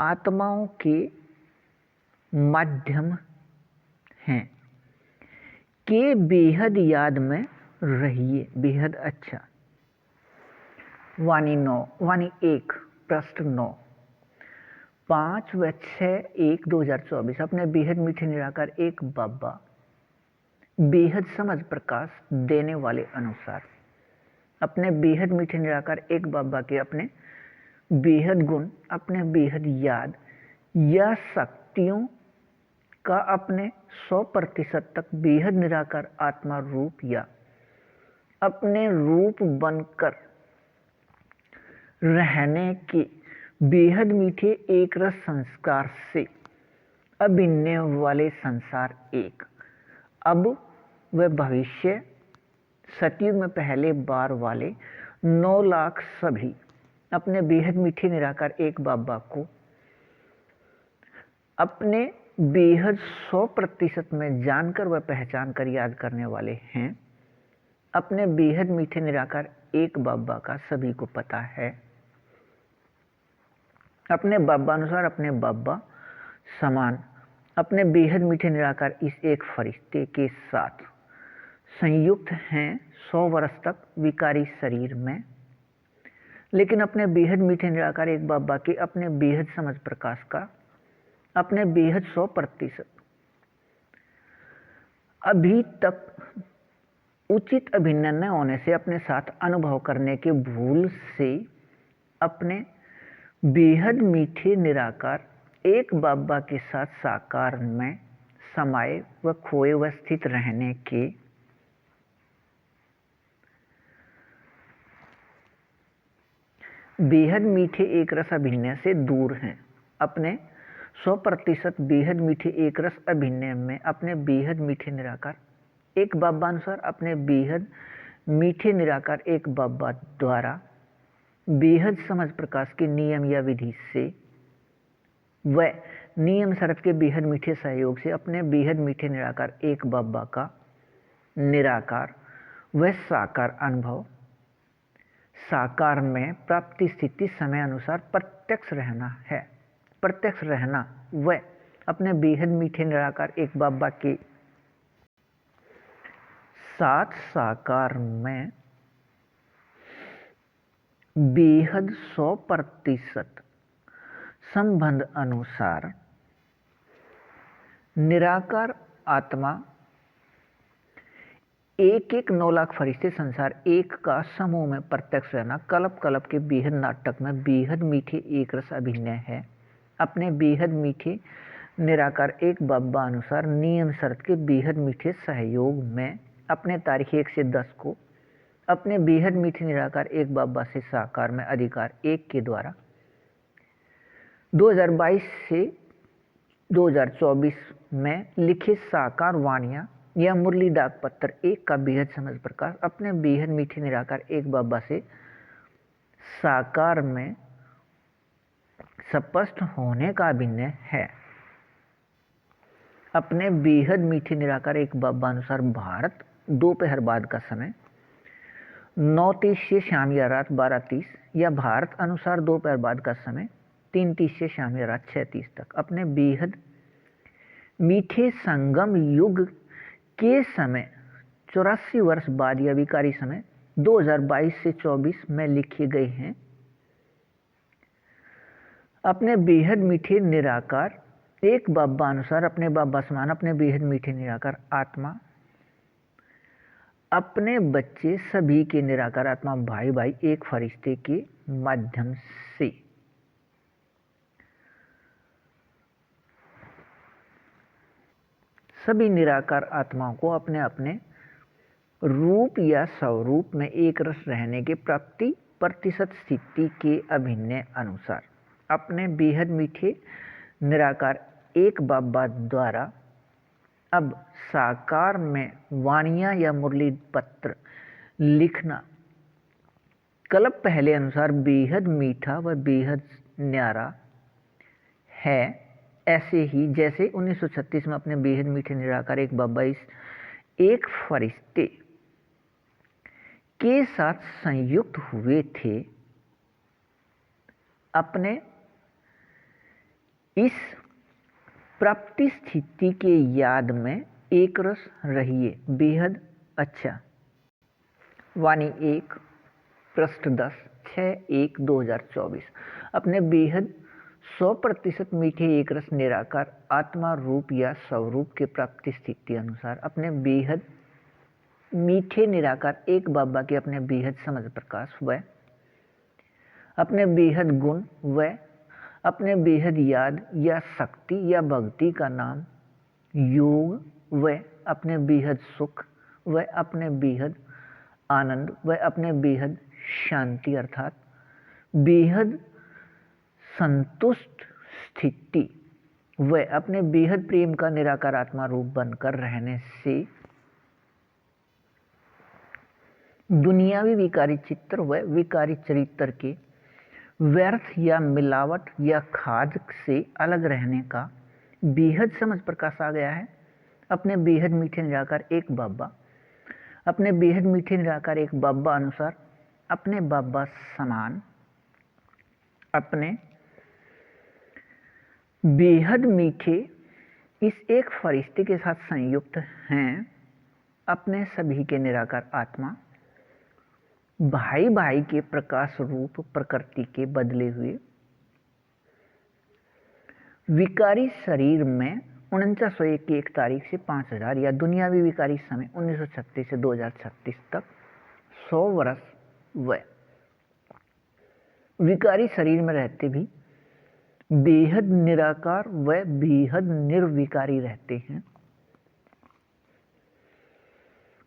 आत्माओं के माध्यम हैं के बेहद याद में रहिए, बेहद अच्छा। वाणी 9, वाणी 1 पृष्ठ 9, 5 व 6/1/2024 अपने बेहद मीठे निराकार एक बाबा बेहद समझ प्रकाश देने वाले अनुसार अपने बेहद मीठे निराकार एक बाबा के अपने बेहद गुण, अपने बेहद याद या शक्तियों का अपने 100% तक बेहद निराकार आत्मा रूप या अपने रूप बनकर रहने के बेहद मीठे एक रस संस्कार से अभिन्न वाले संसार एक, अब वह भविष्य सतयुग में पहले बार वाले 9 लाख सभी अपने बेहद मीठे निराकार एक बाबा को अपने बेहद 100% में जानकर व पहचान कर याद करने वाले हैं। अपने बेहद मीठे निराकार एक बाबा का सभी को पता है। अपने बाबा अनुसार अपने बाबा समान अपने बेहद मीठे निराकार इस एक फरिश्ते के साथ संयुक्त हैं 100 वर्ष तक विकारी शरीर में, लेकिन अपने बेहद मीठे निराकार एक बाबा के अपने बेहद समझ प्रकाश का अपने बेहद 100% अभी तक उचित अभिन्न न होने से अपने साथ अनुभव करने के भूल से अपने बेहद मीठे निराकार एक बाबा के साथ साकार में समाये व खोए व स्थित रहने के बेहद मीठे एक रस अभिनय से दूर हैं। अपने 100% बेहद मीठे एक रस अभिनय में अपने बेहद मीठे निराकार एक बाबा अनुसार अपने बेहद मीठे निराकार एक बाबा द्वारा बेहद समझ प्रकाश के नियम या विधि से व नियम शरत के बेहद मीठे सहयोग से अपने बेहद मीठे निराकार एक बाबा का निराकार व साकार अनुभव साकार में प्राप्ति स्थिति समय अनुसार प्रत्यक्ष रहना है। प्रत्यक्ष रहना व अपने बेहद मीठे निराकार एक बाबा के साथ साकार में बेहद 100% संबंध अनुसार निराकार आत्मा एक 9 लाख फरिश्ते संसार एक का समूह में प्रत्यक्ष रहना कल्प कल्प के बेहद नाटक में बेहद मीठे एक रस अभिनय है। अपने बेहद मीठे निराकार एक बाबा अनुसार नियम शर्त के बेहद मीठे सहयोग में अपने तारीख 1 से 10 को अपने बेहद मीठे निराकार एक बाबा से साकार में अधिकार एक के द्वारा 2022 से 2024 में लिखे साकार वाणियाँ या मुरली डाक पत्र एक का बेहद समझ प्रकाश अपने बेहद मीठे निराकार एक बाबा से साकार में स्पष्ट होने का अभिनय है। अपने बेहद मीठे निराकार एक बाबा अनुसार भारत दोपहर बाद का समय 9:30 से शाम या रात 12:30 या भारत अनुसार दोपहर बाद का समय 3:30 से शाम या रात 6:30 तक अपने बेहद मीठे संगम युग के समय 84 वर्ष बाद या विकारी समय 2022 से 24 में लिखे गए हैं। अपने बेहद मीठे निराकार एक बाबा अनुसार अपने बाबा समान अपने बेहद मीठे निराकार आत्मा अपने बच्चे सभी के निराकार आत्मा भाई भाई एक फरिश्ते के माध्यम से सभी निराकार आत्माओं को अपने अपने रूप या स्वरूप में एक रस रहने के प्राप्ति प्रतिशत स्थिति के अभिनय अनुसार अपने बेहद मीठे निराकार एक बाबा द्वारा अब साकार में वाणियाँ या मुरली पत्र लिखना कल्प पहले अनुसार बेहद मीठा व बेहद न्यारा है। ऐसे ही जैसे 1936 में अपने बेहद मीठे निराकार एक बाबा इस एक फरिश्ते के साथ संयुक्त हुए थे, अपने इस प्राप्ति स्थिति के याद में एक रस रहिए बेहद अच्छा। वाणी 1 पृष्ठ 10 6/1/2024। अपने बेहद 100% मीठे एक रस निराकार आत्मा रूप या स्वरूप के प्राप्ति स्थिति अनुसार अपने बेहद मीठे निराकार एक बाबा के अपने बेहद समझ प्रकाश व अपने बेहद गुण व अपने बेहद याद या शक्ति या भक्ति का नाम योग व अपने बेहद सुख व अपने बेहद आनंद व अपने बेहद शांति अर्थात बेहद संतुष्ट स्थिति व अपने बेहद प्रेम का निराकार आत्मा रूप बनकर रहने से दुनियावी विकारी चित्र व विकारी चरित्र के व्यर्थ या मिलावट या खाद से अलग रहने का बेहद समझ प्रकाश आ गया है। अपने बेहद मीठे निराकार एक बाबा अपने बेहद मीठे निराकार एक बाबा अनुसार अपने बाबा समान अपने बेहद मीठे इस एक फरिश्ते के साथ संयुक्त हैं। अपने सभी के निराकार आत्मा भाई भाई के प्रकाश रूप प्रकृति के बदले हुए विकारी शरीर में 4901 की 1 तारीख से 5000 या दुनियावी विकारी समय 1936 से 2036 तक 100 वर्ष व विकारी शरीर में रहते भी बेहद निराकार व बेहद निर्विकारी रहते हैं।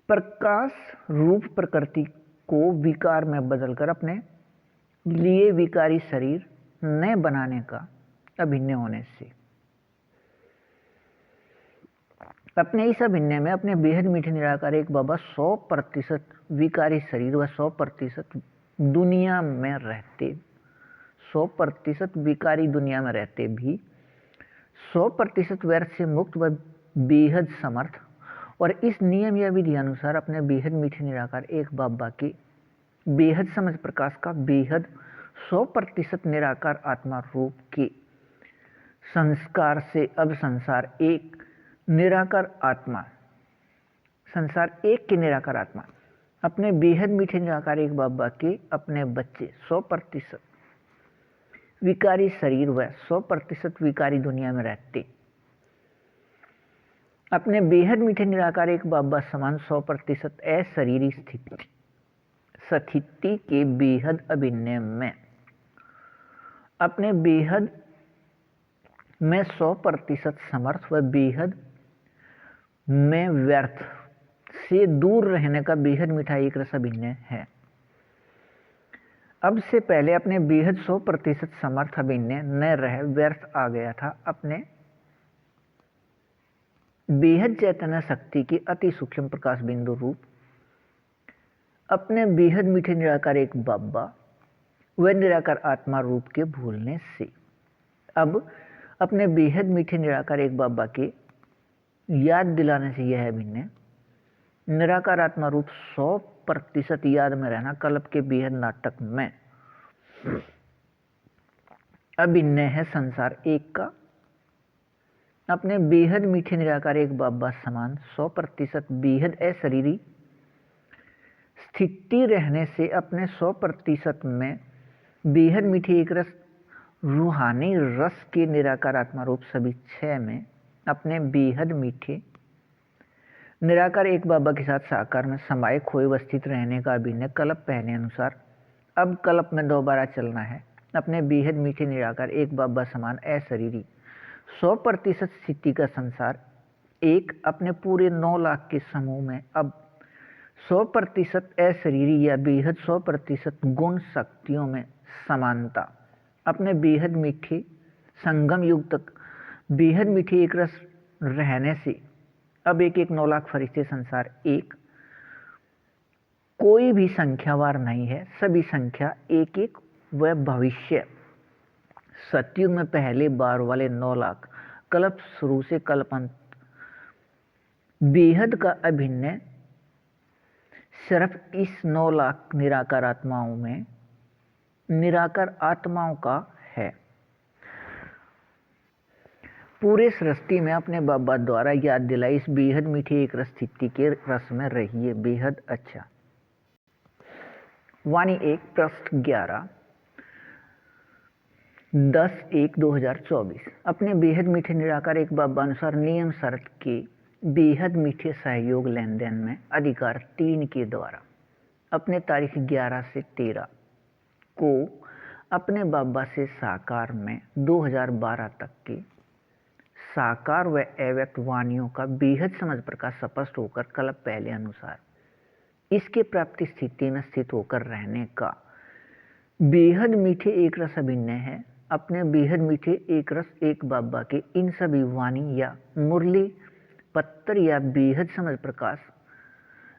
प्रकाश रूप प्रकृति को विकार में बदलकर अपने लिए विकारी शरीर न बनाने का अभिनय होने से अपने इस अभिनय में अपने बेहद मीठे निराकार एक बाबा 100% विकारी शरीर व 100% दुनिया में रहते 100% विकारी दुनिया में रहते भी 100% व्यर्थ से मुक्त व बेहद समर्थ और इस नियम या विधि अनुसार अपने बेहद मीठे निराकार एक बाबा के बेहद समझ प्रकाश का बेहद 100% निराकार आत्मा रूप के संस्कार से अब संसार एक निराकार आत्मा संसार एक के निराकार आत्मा अपने बेहद मीठे निराकार एक बाबा के अपने बच्चे 100% विकारी शरीर व 100% विकारी दुनिया में रहते अपने बेहद मीठे निराकार एक बाबा समान 100% अशरीरी स्थिति के बेहद अभिनय में अपने बेहद में 100% समर्थ व बेहद में व्यर्थ से दूर रहने का बेहद मीठा एक रस अभिनय है। अब से पहले अपने बेहद 100% समर्थ अभिनय न रह व्यर्थ आ गया था। अपने बेहद चैतन्य शक्ति के अति सूक्ष्म प्रकाश बिंदु रूप अपने बेहद मीठे निराकार एक बाबा व निराकार आत्मा रूप के भूलने से अब अपने बेहद मीठे निराकार एक बाबा के याद दिलाने से यह अभिनय निराकार आत्मा रूप 100% याद में रहना कल्प के बेहद नाटक में अभिनय है संसार एक का। अपने बेहद मीठे निराकार एक बाबा समान 100% बेहद अशरीरी स्थिति रहने से अपने 100% में बेहद मीठे एक रस रूहानी रस के निराकार आत्मा रूप सभी 6 में अपने बेहद मीठे निराकार एक बाबा के साथ साकार में समाये खोए अवस्थित रहने का अभिनय कल्प पहने अनुसार अब कल्प में दोबारा चलना है। अपने बेहद मीठे निराकार एक बाबा समान अशरीरी 100% स्थिति का संसार एक अपने पूरे 9 लाख के समूह में अब 100% अशरीरी या बेहद 100% गुण शक्तियों में समानता अपने बेहद मीठे संगम युग तक बेहद मीठे एक रस रहने से अब एक 9 लाख फरिश्ते संसार एक कोई भी संख्यावार नहीं है, सभी संख्या एक व भविष्य सतयुग में पहले बार वाले 9 लाख कल्प शुरू से कल्पांत बेहद का अभिनय सिर्फ इस 9 लाख निराकार आत्माओं में निराकार आत्माओं का है। पूरे सृष्टि में अपने बाबा द्वारा याद दिलाई इस बेहद मीठी एक रस स्थिति के रस में रहिए बेहद अच्छा। वाणी 1 पृष्ठ 11 10/1/2024। अपने बेहद मीठे निराकार एक बाबा अनुसार नियम शर्त के बेहद मीठे सहयोग लेन देन में अधिकार 3 के द्वारा अपने तारीख 11 से 13 को अपने बाबा से साकार में 2012 तक के साकार व अव्यक्त वाणियों का बेहद समझ प्रकाश स्पष्ट होकर कल पहले अनुसार इसके प्राप्ति स्थिति में स्थित होकर रहने का बेहद मीठे एक रस अभिनय है। अपने बेहद मीठे एक रस एक बाबा के इन सभी वाणी या मुरली पत्तर या बेहद समझ प्रकाश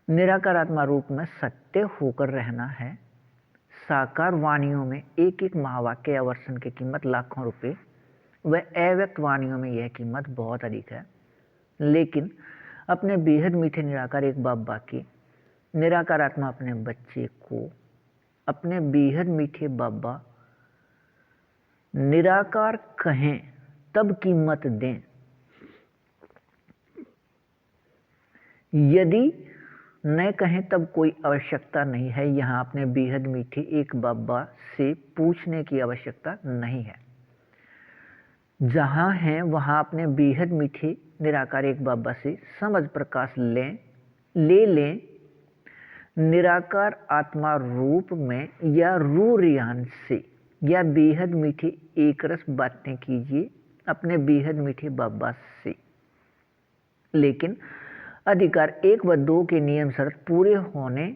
निराकार आत्मा रूप में सत्य होकर रहना है। साकार वाणियों में एक एक महावाक्य या वर्षन की कीमत लाखों रुपए व अव्यक्त वाणियों में यह कीमत बहुत अधिक है, लेकिन अपने बेहद मीठे निराकार एक बाबा के निराकार आत्मा अपने बच्चे को अपने बेहद मीठे बाबा निराकार कहें तब कीमत दें, यदि न कहें तब कोई आवश्यकता नहीं है। यहाँ अपने बेहद मीठे एक बाबा से पूछने की आवश्यकता नहीं है। जहाँ हैं वहाँ अपने बेहद मीठे निराकार एक बाबा से समझ प्रकाश ले लें। निराकार आत्मा रूप में या रूरियान से या बेहद मीठे एक रस बातें कीजिए अपने बेहद मीठे बाबा से, लेकिन अधिकार 1 व 2 के नियम शर्त पूरे होने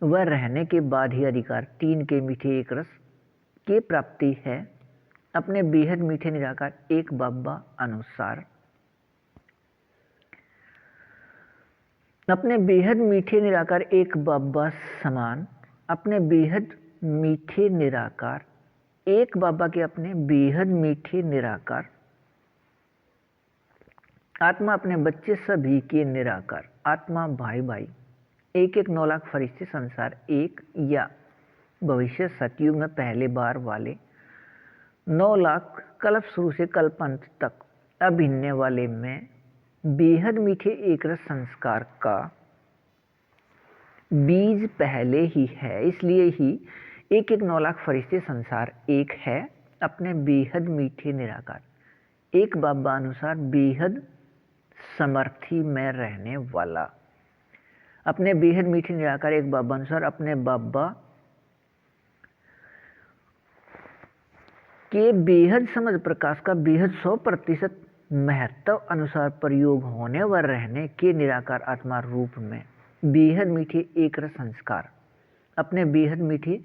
व रहने के बाद ही अधिकार 3 के मीठे एक रस की प्राप्ति है। अपने बेहद मीठे निराकार एक बाबा अनुसार अपने बेहद मीठे निराकार एक बाबा समान अपने बेहद मीठे निराकार एक बाबा के अपने बेहद मीठे निराकार आत्मा अपने बच्चे सभी के निराकार आत्मा भाई भाई एक 9 लाख फरिश्ते संसार एक या भविष्य सतयुग में पहले बार वाले 9 लाख कल्प शुरू से कल्प अंत तक अभिन्न वाले में बेहद मीठे एक रस संस्कार का बीज पहले ही है, इसलिए ही एक 9 लाख फरिश्ते संसार एक है। अपने बेहद मीठे निराकार एक बाबा अनुसार बेहद समर्थी में रहने वाला अपने बेहद मीठे निराकार एक बाबा अनुसार अपने बाबा के बेहद समझ प्रकाश का बेहद 100% महत्व अनुसार प्रयोग होने व रहने के निराकार आत्मा रूप में बेहद मीठे एक रस संस्कार अपने बेहद मीठे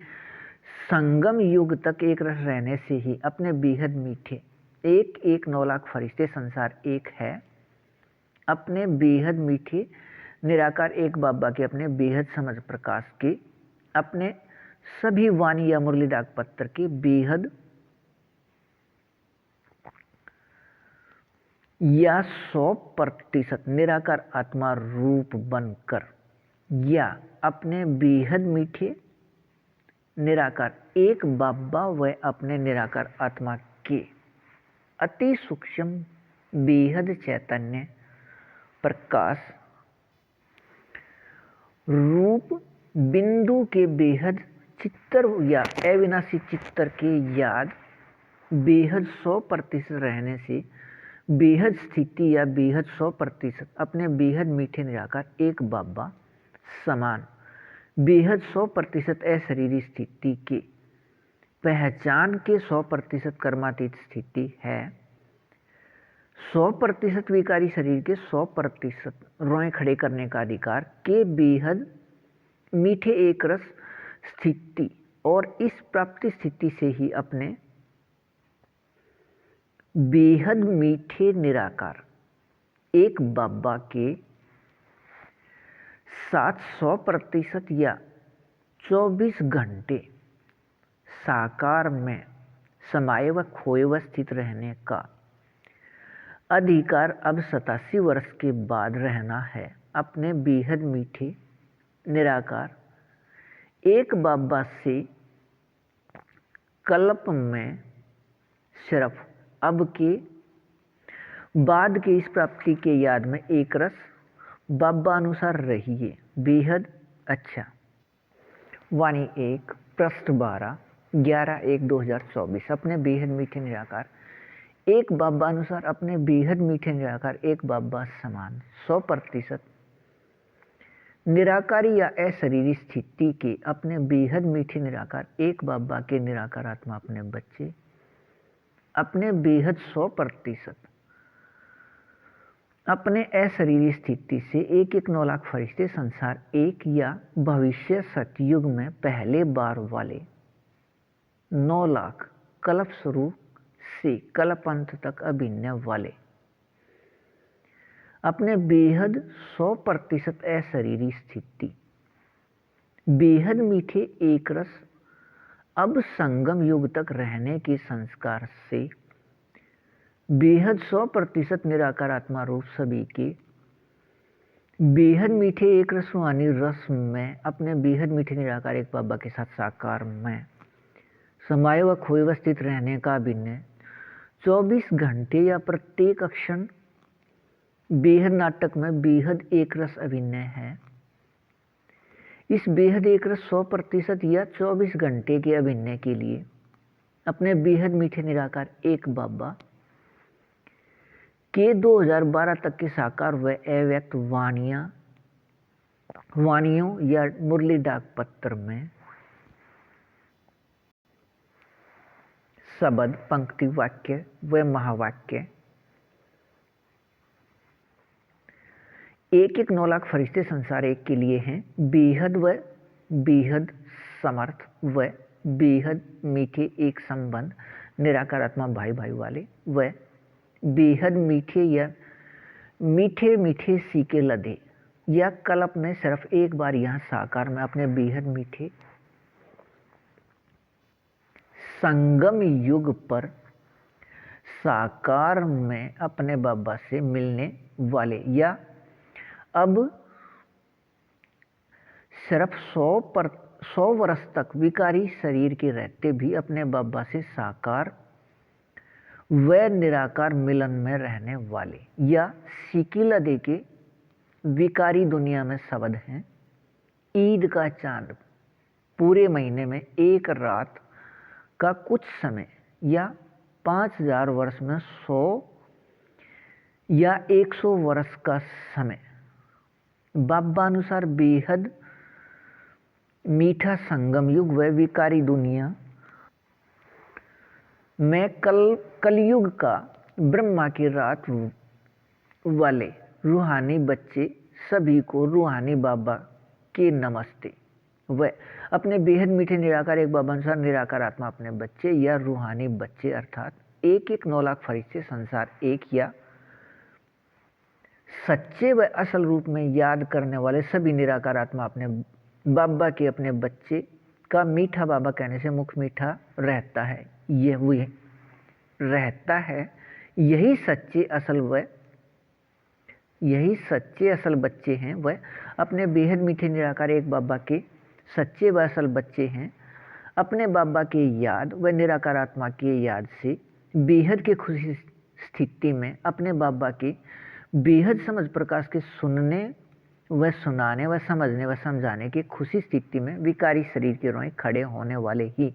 संगम युग तक एक रस रहने से ही अपने बेहद मीठे एक 9 लाख फरिश्ते संसार एक है। अपने बेहद मीठे निराकार एक बाबा के अपने बेहद समझ प्रकाश के अपने सभी वाणी या मुरली डाक पत्र के बेहद या 100% निराकार आत्मा रूप बनकर या अपने बेहद मीठे निराकार एक बाबा व अपने निराकार आत्मा के अति सूक्ष्म बेहद चैतन्य प्रकाश रूप बिंदु के बेहद चित्तर या अविनाशी चित्तर के याद बेहद 100% रहने से बेहद स्थिति या बेहद 100% अपने बेहद मीठे निराकार एक बाबा समान बेहद 100% अशरीरी स्थिति के पहचान के 100% कर्मातीत स्थिति है। 100% विकारी शरीर के 100% रोए खड़े करने का अधिकार के बेहद मीठे एक रस स्थिति और इस प्राप्ति स्थिति से ही अपने बेहद मीठे निराकार एक बाबा के साथ 100% या 24 घंटे साकार में समाये व खोए व स्थित रहने का अधिकार अब 87 वर्ष के बाद रहना है। अपने बेहद मीठे निराकार एक बाबा से कल्प में सिर्फ अब के बाद के इस प्राप्ति के याद में एक रस बाबा अनुसार रहिए। बेहद अच्छा वाणी 1 पृष्ठ 12 11/1/2024। अपने बेहद मीठे निराकार एक बाबा अनुसार अपने बेहद मीठे निराकार एक बाबा समान 100% निराकारी या अशरीरी स्थिति के अपने बेहद मीठे निराकार एक बाबा के निराकार आत्मा अपने बच्चे अपने बेहद 100% अपने अशरीरी स्थिति से एक 9 लाख फरिश्ते संसार एक या भविष्य सतयुग में पहले बार वाले 9 लाख कल्प शुरू से कल्प अंत तक अभिनय वाले अपने बेहद 100% अशरीरी स्थिति बेहद मीठे एक रस अब संगम युग तक रहने के संस्कार से बेहद 100% निराकार आत्मा रूप सभी के बेहद मीठे एक रस रूहानी रस में अपने बेहद मीठे निराकार एक बाबा के साथ साकार में समाये व खोए व स्थित रहने का अभिनय 24 घंटे या प्रत्येक क्षण बेहद नाटक में बेहद एक रस अभिनय है। इस बेहद एक रस 100% या 24 घंटे के अभिनय के लिए अपने बेहद मीठे निराकार एक बाबा के 2012 तक के साकार व अव्यक्त वाणियों या मुरली डाक पत्र में शब्द पंक्ति वाक्य व महावाक्य एक 9 लाख फरिश्ते संसार एक के लिए हैं। बेहद व बेहद समर्थ व बेहद मीठे एक संबंध निराकार आत्मा भाई भाई वाले व बेहद मीठे या मीठे मीठे सीके लदे या कल्प में सिर्फ एक बार यहाँ साकार में अपने बेहद मीठे संगम युग पर साकार में अपने बाबा से मिलने वाले या अब सिर्फ 100 वर्ष तक विकारी शरीर के रहते भी अपने बाबा से साकार व निराकार मिलन में रहने वाले या सिकिला दे के विकारी दुनिया में शब्द हैं। ईद का चांद पूरे महीने में एक रात का कुछ समय या 5000 वर्ष में 100 या 100 वर्ष का समय बाबा अनुसार बेहद मीठा संगम युग व विकारी दुनिया में कलयुग का ब्रह्मा की रात वाले रूहानी बच्चे सभी को रूहानी बाबा के नमस्ते व अपने बेहद मीठे निराकार एक बाबा अनुसार निराकार आत्मा अपने बच्चे या रूहानी बच्चे अर्थात एक 9 लाख फरिश्ते संसार एक या सच्चे व असल रूप में याद करने वाले सभी निराकार आत्मा अपने बाबा के अपने बच्चे का मीठा बाबा कहने से मुख मीठा रहता है। यही रहता है यही सच्चे असल बच्चे हैं। वह अपने बेहद मीठे निराकार एक बाबा के सच्चे व असल बच्चे हैं। अपने बाबा के याद व निराकार आत्मा के याद से बेहद के खुशी स्थिति में अपने बाबा के बेहद समझ प्रकाश के सुनने व सुनाने व समझने व समझाने की खुशी स्थिति में विकारी शरीर के रोए खड़े होने वाले ही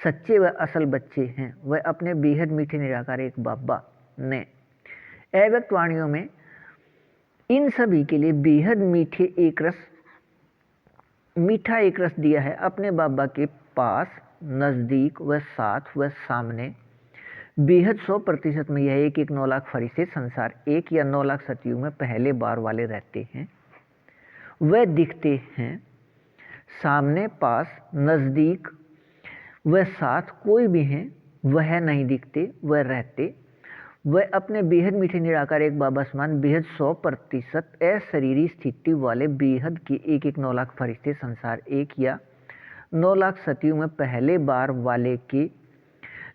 सच्चे व असल बच्चे हैं। वह अपने बेहद मीठे निराकार एक बाबा ने अव्यक्त वाणियों में इन सभी के लिए बेहद मीठा एक रस दिया है। अपने बाबा के पास नज़दीक व साथ व सामने बेहद 100% में यह एक 9 लाख फरिश्ते संसार एक या 9 लाख सतयुग में पहले बार वाले रहते हैं। वह दिखते हैं सामने पास नज़दीक वह साथ कोई भी हैं वह नहीं दिखते वह रहते। वह अपने बेहद मीठे निराकार एक बाबा समान बेहद 100% अशरीरी स्थिति वाले बेहद के एक 9 लाख फरिश्ते संसार एक या 9 लाख सतयुग में पहले बार वाले के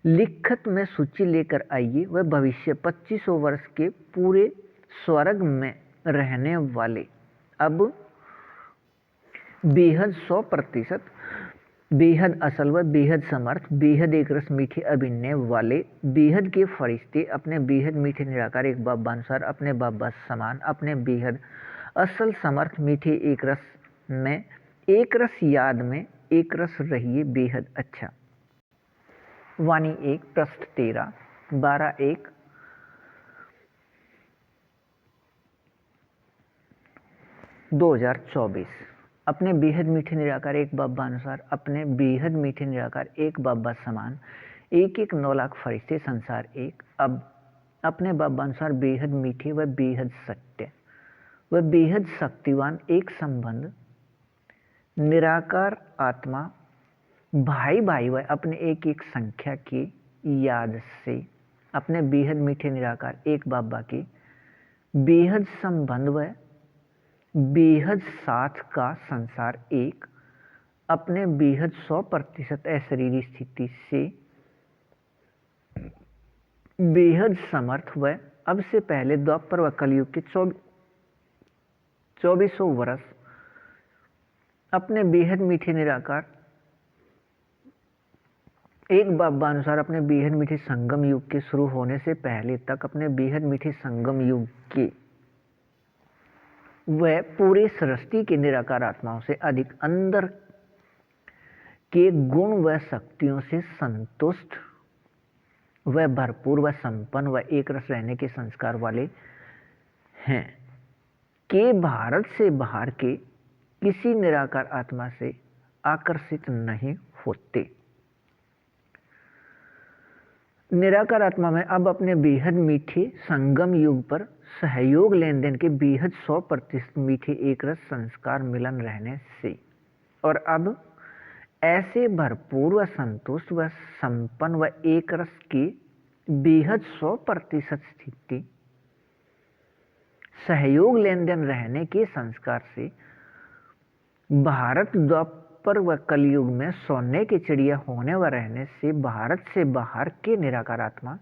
लिखत में सूची लेकर आइए। वह भविष्य 2500 वर्ष के पूरे स्वर्ग में रहने वाले अब बेहद 100% बेहद असल व बेहद समर्थ बेहद एक रस मीठे अभिनय वाले बेहद के फरिश्ते अपने बेहद मीठे निराकार एक बाबा अनुसार अपने बाबा समान अपने बेहद असल समर्थ मीठे एक रस में एक रस याद में एक रस रहिए बेहद अच्छा। वाणी 1 पृष्ठ 13 12/1 2024। अपने बेहद मीठे निराकार एक बाबा अनुसार, अपने बेहद मीठे निराकार एक बाबा समान, एक एक 9 लाख फरिश्ते संसार एक। अब अपने बाबा अनुसार बेहद मीठे व बेहद सत्य व बेहद शक्तिवान एक संबंध निराकार आत्मा भाई भाई व अपने एक एक संख्या की याद से अपने बेहद मीठे निराकार एक बाबा के बेहद संबंध व बेहद साथ का संसार एक अपने बेहद 100% अशरीरी स्थिति से बेहद समर्थ व अब से पहले द्वापर व कलयुग के 2400 वर्ष अपने बेहद मीठे निराकार एक बाबा अनुसार अपने बेहद मीठे संगम युग के शुरू होने से पहले तक अपने बेहद मीठे संगम युग के वह पूरे सृष्टि के निराकार आत्माओं से अधिक अंदर के गुण व शक्तियों से संतुष्ट व भरपूर व संपन्न व एक रस रहने के संस्कार वाले हैं कि भारत से बाहर के किसी निराकार आत्मा से आकर्षित नहीं होते। निराकार आत्मा में अब अपने बेहद मीठे संगम युग पर सहयोग लेन देन के बेहद 100% मीठे एक रस संस्कार मिलन रहने से और अब ऐसे भरपूर व संतुष्ट व संपन्न व एक रस की बेहद 100% स्थिति सहयोग लेन देन रहने के संस्कार से भारत द्वापर व कलयुग में सोने की चिड़िया होने व रहने से भारत से बाहर के निराकार आत्मा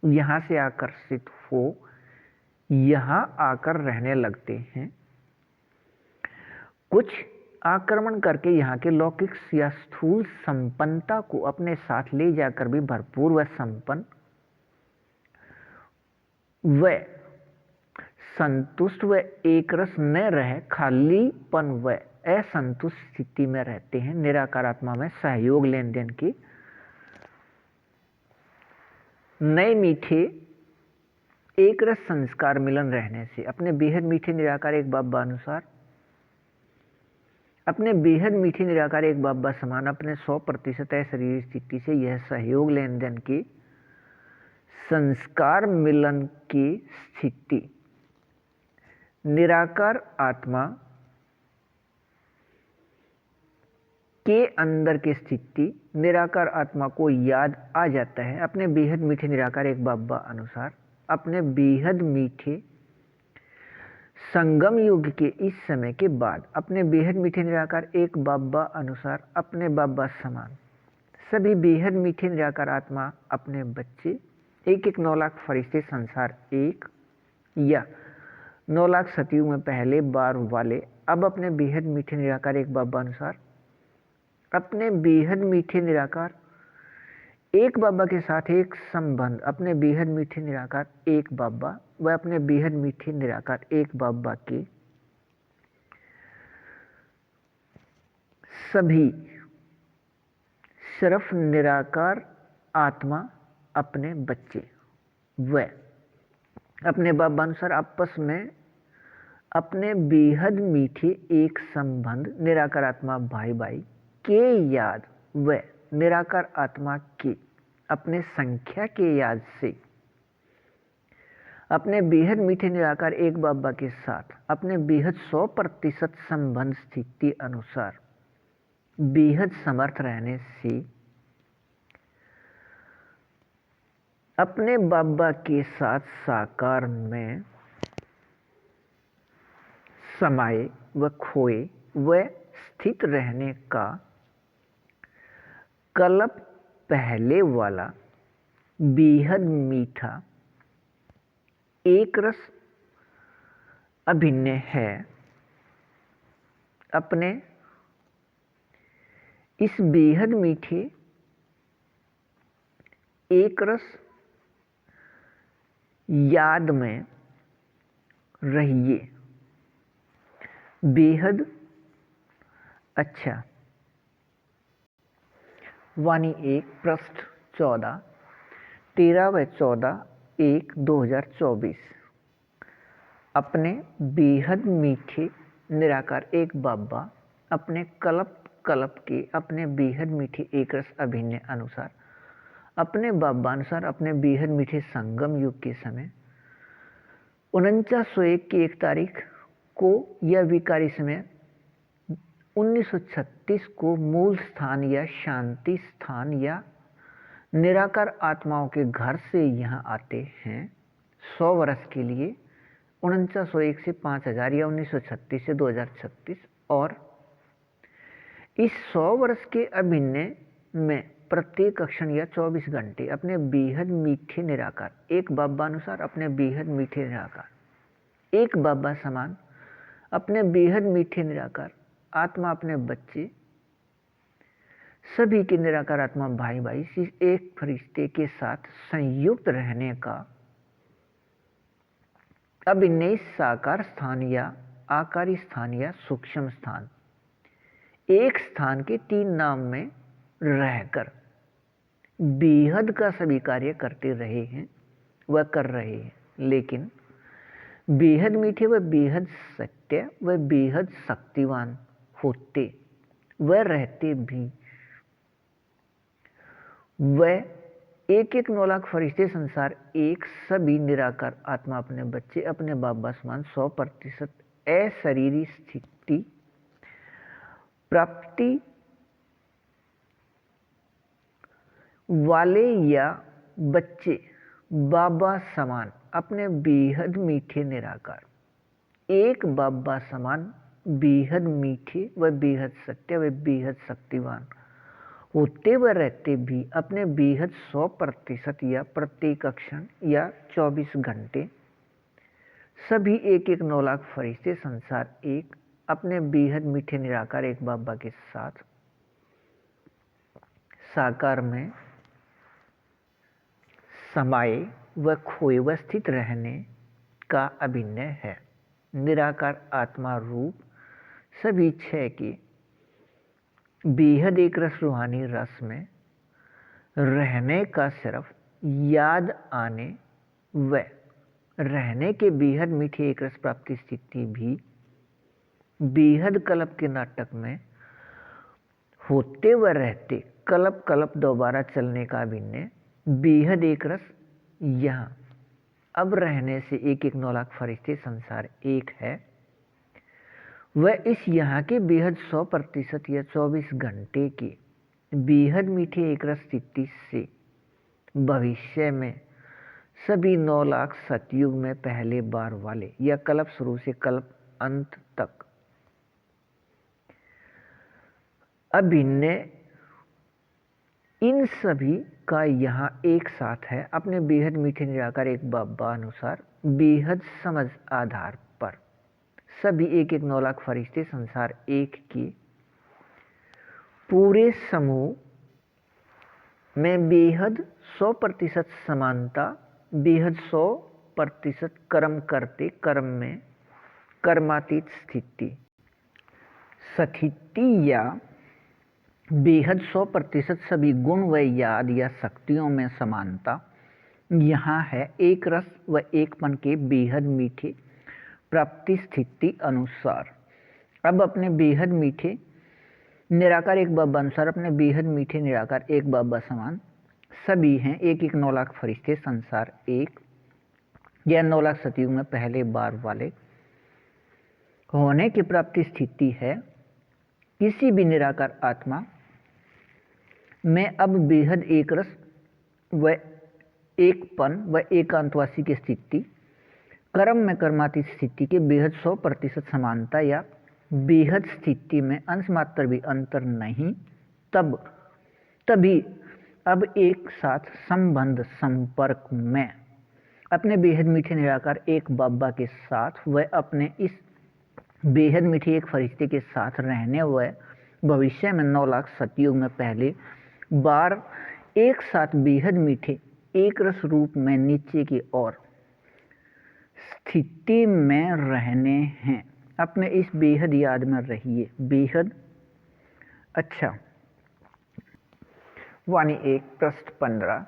यहाँ से आकर्षित हो यहाँ आकर रहने लगते हैं। कुछ आक्रमण करके यहाँ के लौकिक या स्थूल संपन्नता को अपने साथ ले जाकर भी भरपूर व संपन्न व संतुष्ट व एक रस न रह खालीपन व असंतुष्ट स्थिति में रहते हैं। निराकार आत्मा में सहयोग लेन देन के नए मीठे एक रस संस्कार मिलन रहने से अपने बेहद मीठे निराकार एक बाबा अनुसार अपने बेहद मीठे निराकार एक बाबा समान अपने 100% शरीर स्थिति से यह सहयोग लेन देन के संस्कार मिलन की स्थिति निराकार आत्मा के अंदर की स्थिति निराकार आत्मा को याद आ जाता है। अपने बेहद मीठे निराकार एक बाबा अनुसार अपने बेहद मीठे संगम युग के इस समय के बाद अपने बेहद मीठे निराकार एक बाबा अनुसार अपने बाबा समान सभी बेहद मीठे निराकार आत्मा अपने बच्चे एक एक 9 लाख फरिश्ते संसार एक या 9 लाख सतयुग में पहले बार वाले अब अपने बेहद मीठे निराकार एक बाबा अनुसार अपने बेहद मीठे निराकार एक बाबा के साथ एक संबंध अपने बेहद मीठे निराकार एक बाबा व अपने बेहद मीठे निराकार एक बाबा के सभी सिर्फ निराकार आत्मा अपने बच्चे व अपने बाबा अनुसार आपस में अपने बेहद मीठे एक संबंध निराकार आत्मा भाई भाई के याद व निराकार आत्मा के अपने संख्या के याद से अपने बेहद मीठे निराकार एक बाबा के साथ अपने बेहद 100% संबंध स्थिति अनुसार बेहद समर्थ रहने से अपने बाबा के साथ साकार में समाये व खोए व स्थित रहने का कल्प पहले वाला बेहद मीठा एक रस अभिन्न है। अपने इस बेहद मीठे एक रस याद में रहिए बेहद अच्छा। वाणी 1 पृष्ठ 14, 13 व 14/1/2024। अपने बेहद मीठे निराकार एक बाबा अपने कल्प कल्प के अपने बेहद मीठे एक रस अभिनय अनुसार अपने बाबा अनुसार अपने बेहद मीठे संगम युग के समय 4901 की 1 तारीख को या विकारी समय 1936 को मूल स्थान या शांति स्थान या निराकार आत्माओं के घर से यहाँ आते हैं 100 वर्ष के लिए 4901 से 5000 या 1936 से 2036। और इस 100 वर्ष के अभिनय में प्रत्येक क्षण या 24 घंटे अपने बेहद मीठे निराकार एक बाबा अनुसार अपने बेहद मीठे निराकार एक बाबा समान अपने बेहद मीठे निराकार आत्मा अपने बच्चे सभी के निराकार आत्मा भाई भाई इस एक फरिश्ते के साथ संयुक्त रहने का अभिनय साकार स्थान या आकारी स्थान या सूक्ष्म स्थान एक स्थान के 3 नाम में रहकर बेहद का सभी कार्य करते रहे हैं व कर रहे हैं, लेकिन बेहद मीठे व बेहद सत्य व बेहद शक्तिवान होते व रहते भी व 1-1 9 लाख फरिश्ते संसार एक सभी निराकार आत्मा अपने बच्चे अपने बाबा समान 100% अशरीरी स्थिति प्राप्ति वाले या बच्चे बाबा समान अपने बेहद मीठे निराकार एक बाबा समान बेहद मीठे व बेहद सत्य व बेहद शक्तिवान होते व रहते भी अपने बेहद 100% या प्रत्येक क्षण या 24 घंटे सभी 1-1 9 लाख फरिश्ते संसार एक अपने बेहद मीठे निराकार एक बाबा के साथ साकार में समाये व खोए व स्थित रहने का अभिनय है। निराकार आत्मा रूप सभी 6 के बेहद एक रस रूहानी रस में रहने का सिर्फ याद आने व रहने के बेहद मीठे एक रस प्राप्ति स्थिति भी बेहद कल्प के नाटक में होते व रहते कल्प कल्प दोबारा चलने का अभिनय बेहद एक रस यहाँ अब रहने से 1-1 9 लाख फरिश्ते संसार एक है वह इस यहाँ के बेहद 100% या 24 घंटे के बेहद मीठे एक रस स्थिति से भविष्य में सभी 9 लाख सतयुग में पहले बार वाले या कल्प शुरू से कल्प अंत तक अभिनय इन सभी का यहाँ एक साथ है अपने बेहद मीठे निराकार एक बाबा अनुसार बेहद समझ आधार पर सभी 1-1 9 लाख फरिश्ते संसार एक के पूरे समूह में बेहद 100% समानता बेहद 100% कर्म करते कर्म में कर्मातीत स्थिति या बेहद 100% सभी गुण व याद या शक्तियों में समानता यहाँ है एक रस व एकपन के बेहद मीठे प्राप्ति स्थिति अनुसार। अब अपने बेहद मीठे निराकार एक बाबा अनुसार अपने बेहद मीठे निराकार एक बाबा समान सभी हैं 1-1 9 लाख फरिश्ते संसार एक या 9 लाख सतयुग में पहले बार वाले होने की प्राप्ति स्थिति है। किसी भी निराकार आत्मा में अब बेहद एक रस व एकपन व एकांतवासी की स्थिति कर्म में कर्मातीत स्थिति के बेहद 100% समानता या बेहद स्थिति में अंश मात्र भी अंतर नहीं तभी अब एक साथ संबंध संपर्क में अपने बेहद मीठे निराकार एक बाबा के साथ व अपने इस बेहद मीठे एक फरिश्ते के साथ रहने व भविष्य में 9 लाख सतयुग में पहले बार एक साथ बेहद मीठे एक रस रूप में नीचे की ओर स्थिति में रहने हैं। अपने इस बेहद याद में रहिए बेहद अच्छा वाणी 1 पृष्ठ 15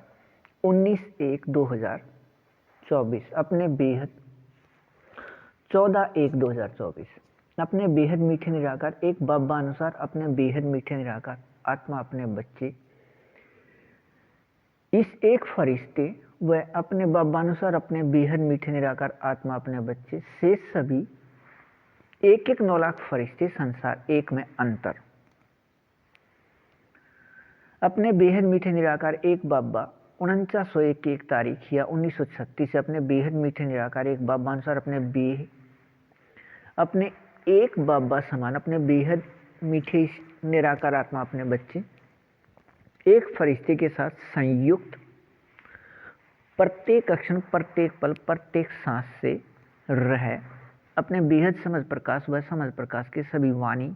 19/1/2024 अपने बेहद 14/1/2024 अपने बेहद मीठे निराकार एक बाबा अनुसार अपने बेहद मीठे निराकार आत्मा अपने बच्चे इस एक फरिश्ते व अपने बाबानुसार अपने बेहद मीठे निराकार आत्मा अपने बच्चे से सभी 1-1 9 लाख फरिश्ते संसार एक में अंतर अपने बेहद मीठे निराकार एक बाबा 4901 की एक तारीख या 1936 से अपने बेहद मीठे निराकार एक बाबा अनुसार अपने एक बाबा समान अपने बेहद मीठे निराकार आत्मा अपने बच्चे एक फरिश्ते के साथ संयुक्त प्रत्येक क्षण प्रत्येक पल प्रत्येक सांस से रह अपने बेहद समझ प्रकाश व समझ प्रकाश के सभी वाणी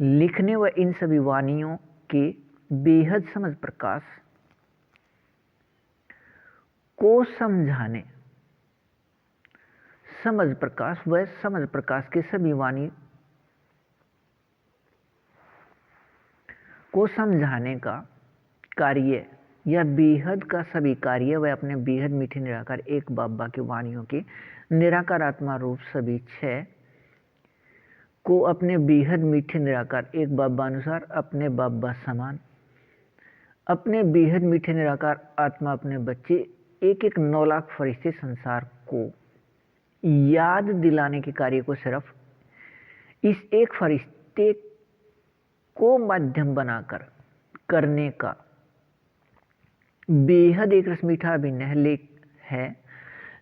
लिखने व इन सभी वाणियों के बेहद समझ प्रकाश को समझाने समझ प्रकाश व समझ प्रकाश के सभी वाणी को समझाने का कार्य या बेहद का सभी कार्य व अपने बेहद मीठे निराकार एक बाबा की वाणियों के निराकार आत्मा रूप सभी 6 को अपने बेहद मीठे निराकार एक बाबा अनुसार अपने बाबा समान अपने बेहद मीठे निराकार आत्मा अपने बच्चे 1-1 9 लाख फरिश्ते संसार को याद दिलाने के कार्य को सिर्फ इस एक फरिश्ते को माध्यम बनाकर करने का बेहद एक रस मीठा अभिन्न है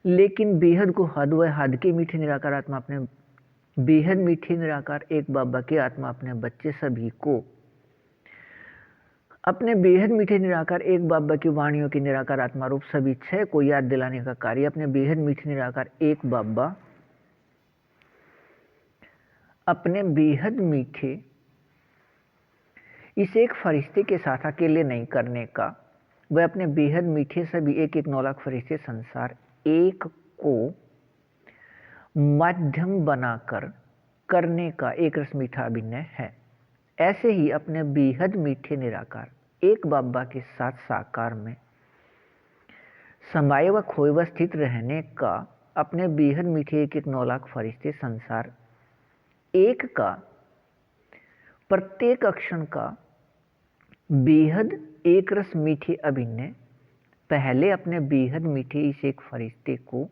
लेकिन बेहद को हद व हद के मीठे निराकार आत्मा अपने बेहद मीठे निराकार एक बाबा के आत्मा अपने बच्चे सभी को अपने बेहद मीठे निराकार एक बाबा की वाणियों की निराकार आत्मा रूप सभी 6 को याद दिलाने का कार्य अपने बेहद मीठे निराकार एक बाबा अपने बेहद मीठे इस एक फरिश्ते के साथ अकेले नहीं करने का वह अपने बेहद मीठे सभी 1-1 9 लाख फरिश्ते संसार एक को माध्यम बनाकर करने का एक रस मीठा अभिनय है। ऐसे ही अपने बेहद मीठे निराकार एक बाबा के साथ साकार में समाये व खोए व स्थित रहने का अपने बेहद मीठे 1-1 9 लाख फरिश्ते संसार एक का प्रत्येक अक्षण का बेहद एक रस मीठे अभिनय पहले अपने बेहद मीठे इस एक फरिश्ते को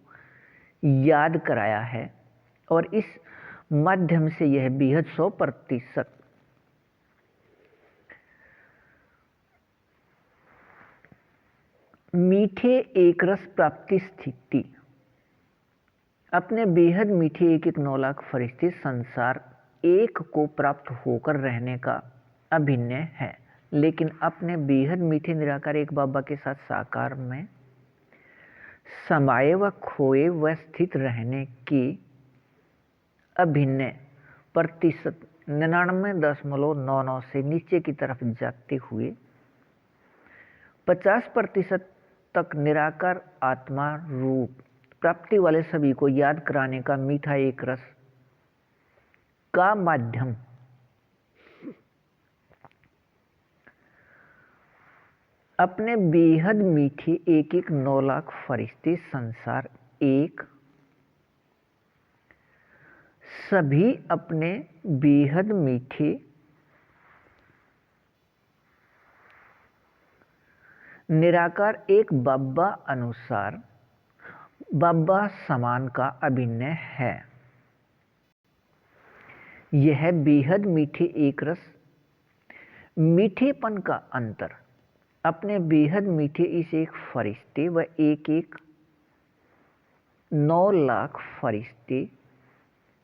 याद कराया है और इस माध्यम से यह बेहद 100% मीठे एक रस प्राप्ति स्थिति अपने बेहद मीठे 1-1 9 लाख फरिश्ते संसार एक को प्राप्त होकर रहने का अभिनय है लेकिन अपने बेहद मीठे निराकार एक बाबा के साथ साकार में समाये व खोए व स्थित रहने की अभिनय प्रतिशत 99.99 से नीचे की तरफ जाते हुए 50% तक निराकार आत्मा रूप प्राप्ति वाले सभी को याद कराने का मीठा एक रस का माध्यम अपने बेहद मीठे 1-1 9 लाख फरिश्ते संसार एक सभी अपने बेहद मीठे निराकार एक बाबा अनुसार बाबा समान का अभिनय है। यह बेहद मीठे एक रस मीठेपन का अंतर अपने बेहद मीठे इस एक फरिश्ते व 1-1 9 लाख फरिश्ते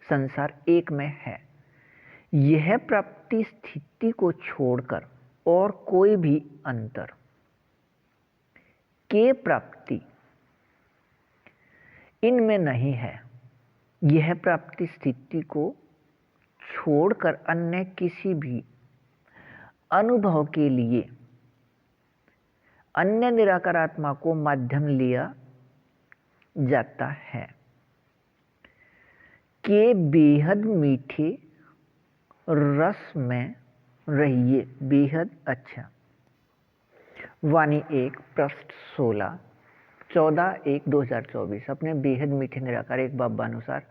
संसार एक में है। यह प्राप्ति स्थिति को छोड़कर और कोई भी अंतर के प्राप्ति इनमें नहीं है। यह प्राप्ति स्थिति को छोड़कर अन्य किसी भी अनुभव के लिए अन्य निराकार आत्मा को माध्यम लिया जाता है के बेहद मीठे रस में रहिए बेहद अच्छा वाणी 1 पृष्ठ 16 14/1/2024। अपने बेहद मीठे निराकार एक बाबा अनुसार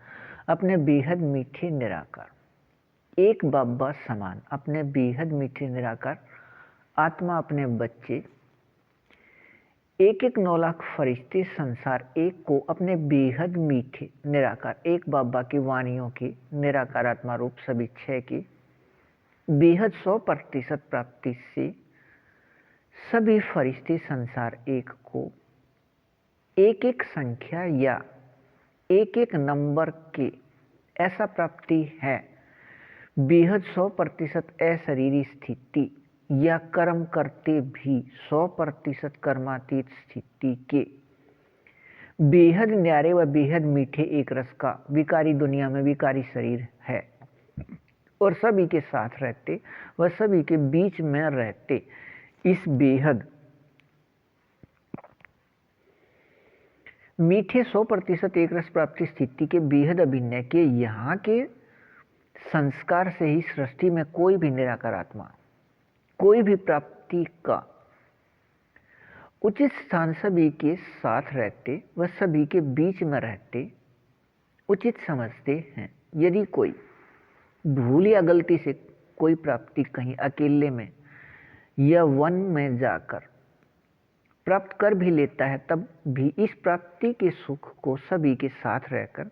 अपने बेहद मीठे निराकार एक बाबा समान अपने बेहद मीठे निराकार आत्मा अपने बच्चे एक एक 9 लाख फरिश्ते संसार एक को अपने बेहद मीठे निराकार एक बाबा की वाणियों की निराकार आत्मा रूप सभी 6 की बेहद 100% प्राप्ति से सभी फरिश्ते संसार एक को एक एक संख्या या एक एक नंबर के ऐसा प्राप्ति है बेहद 100% अशरीरी स्थिति या कर्म करते भी 100% कर्मातीत स्थिति के बेहद न्यारे व बेहद मीठे एक रस का विकारी दुनिया में विकारी शरीर है और सभी के साथ रहते व सभी के बीच में रहते इस बेहद मीठे 100% एक रस प्राप्ति स्थिति के बेहद अभिनय के यहाँ के संस्कार से ही सृष्टि में कोई भी निराकार आत्मा कोई भी प्राप्ति का उचित स्थान सभी के साथ रहते व सभी के बीच में रहते उचित समझते हैं। यदि कोई भूल या गलती से कोई प्राप्ति कहीं अकेले में या वन में जाकर प्राप्त कर भी लेता है तब भी इस प्राप्ति के सुख को सभी के साथ रहकर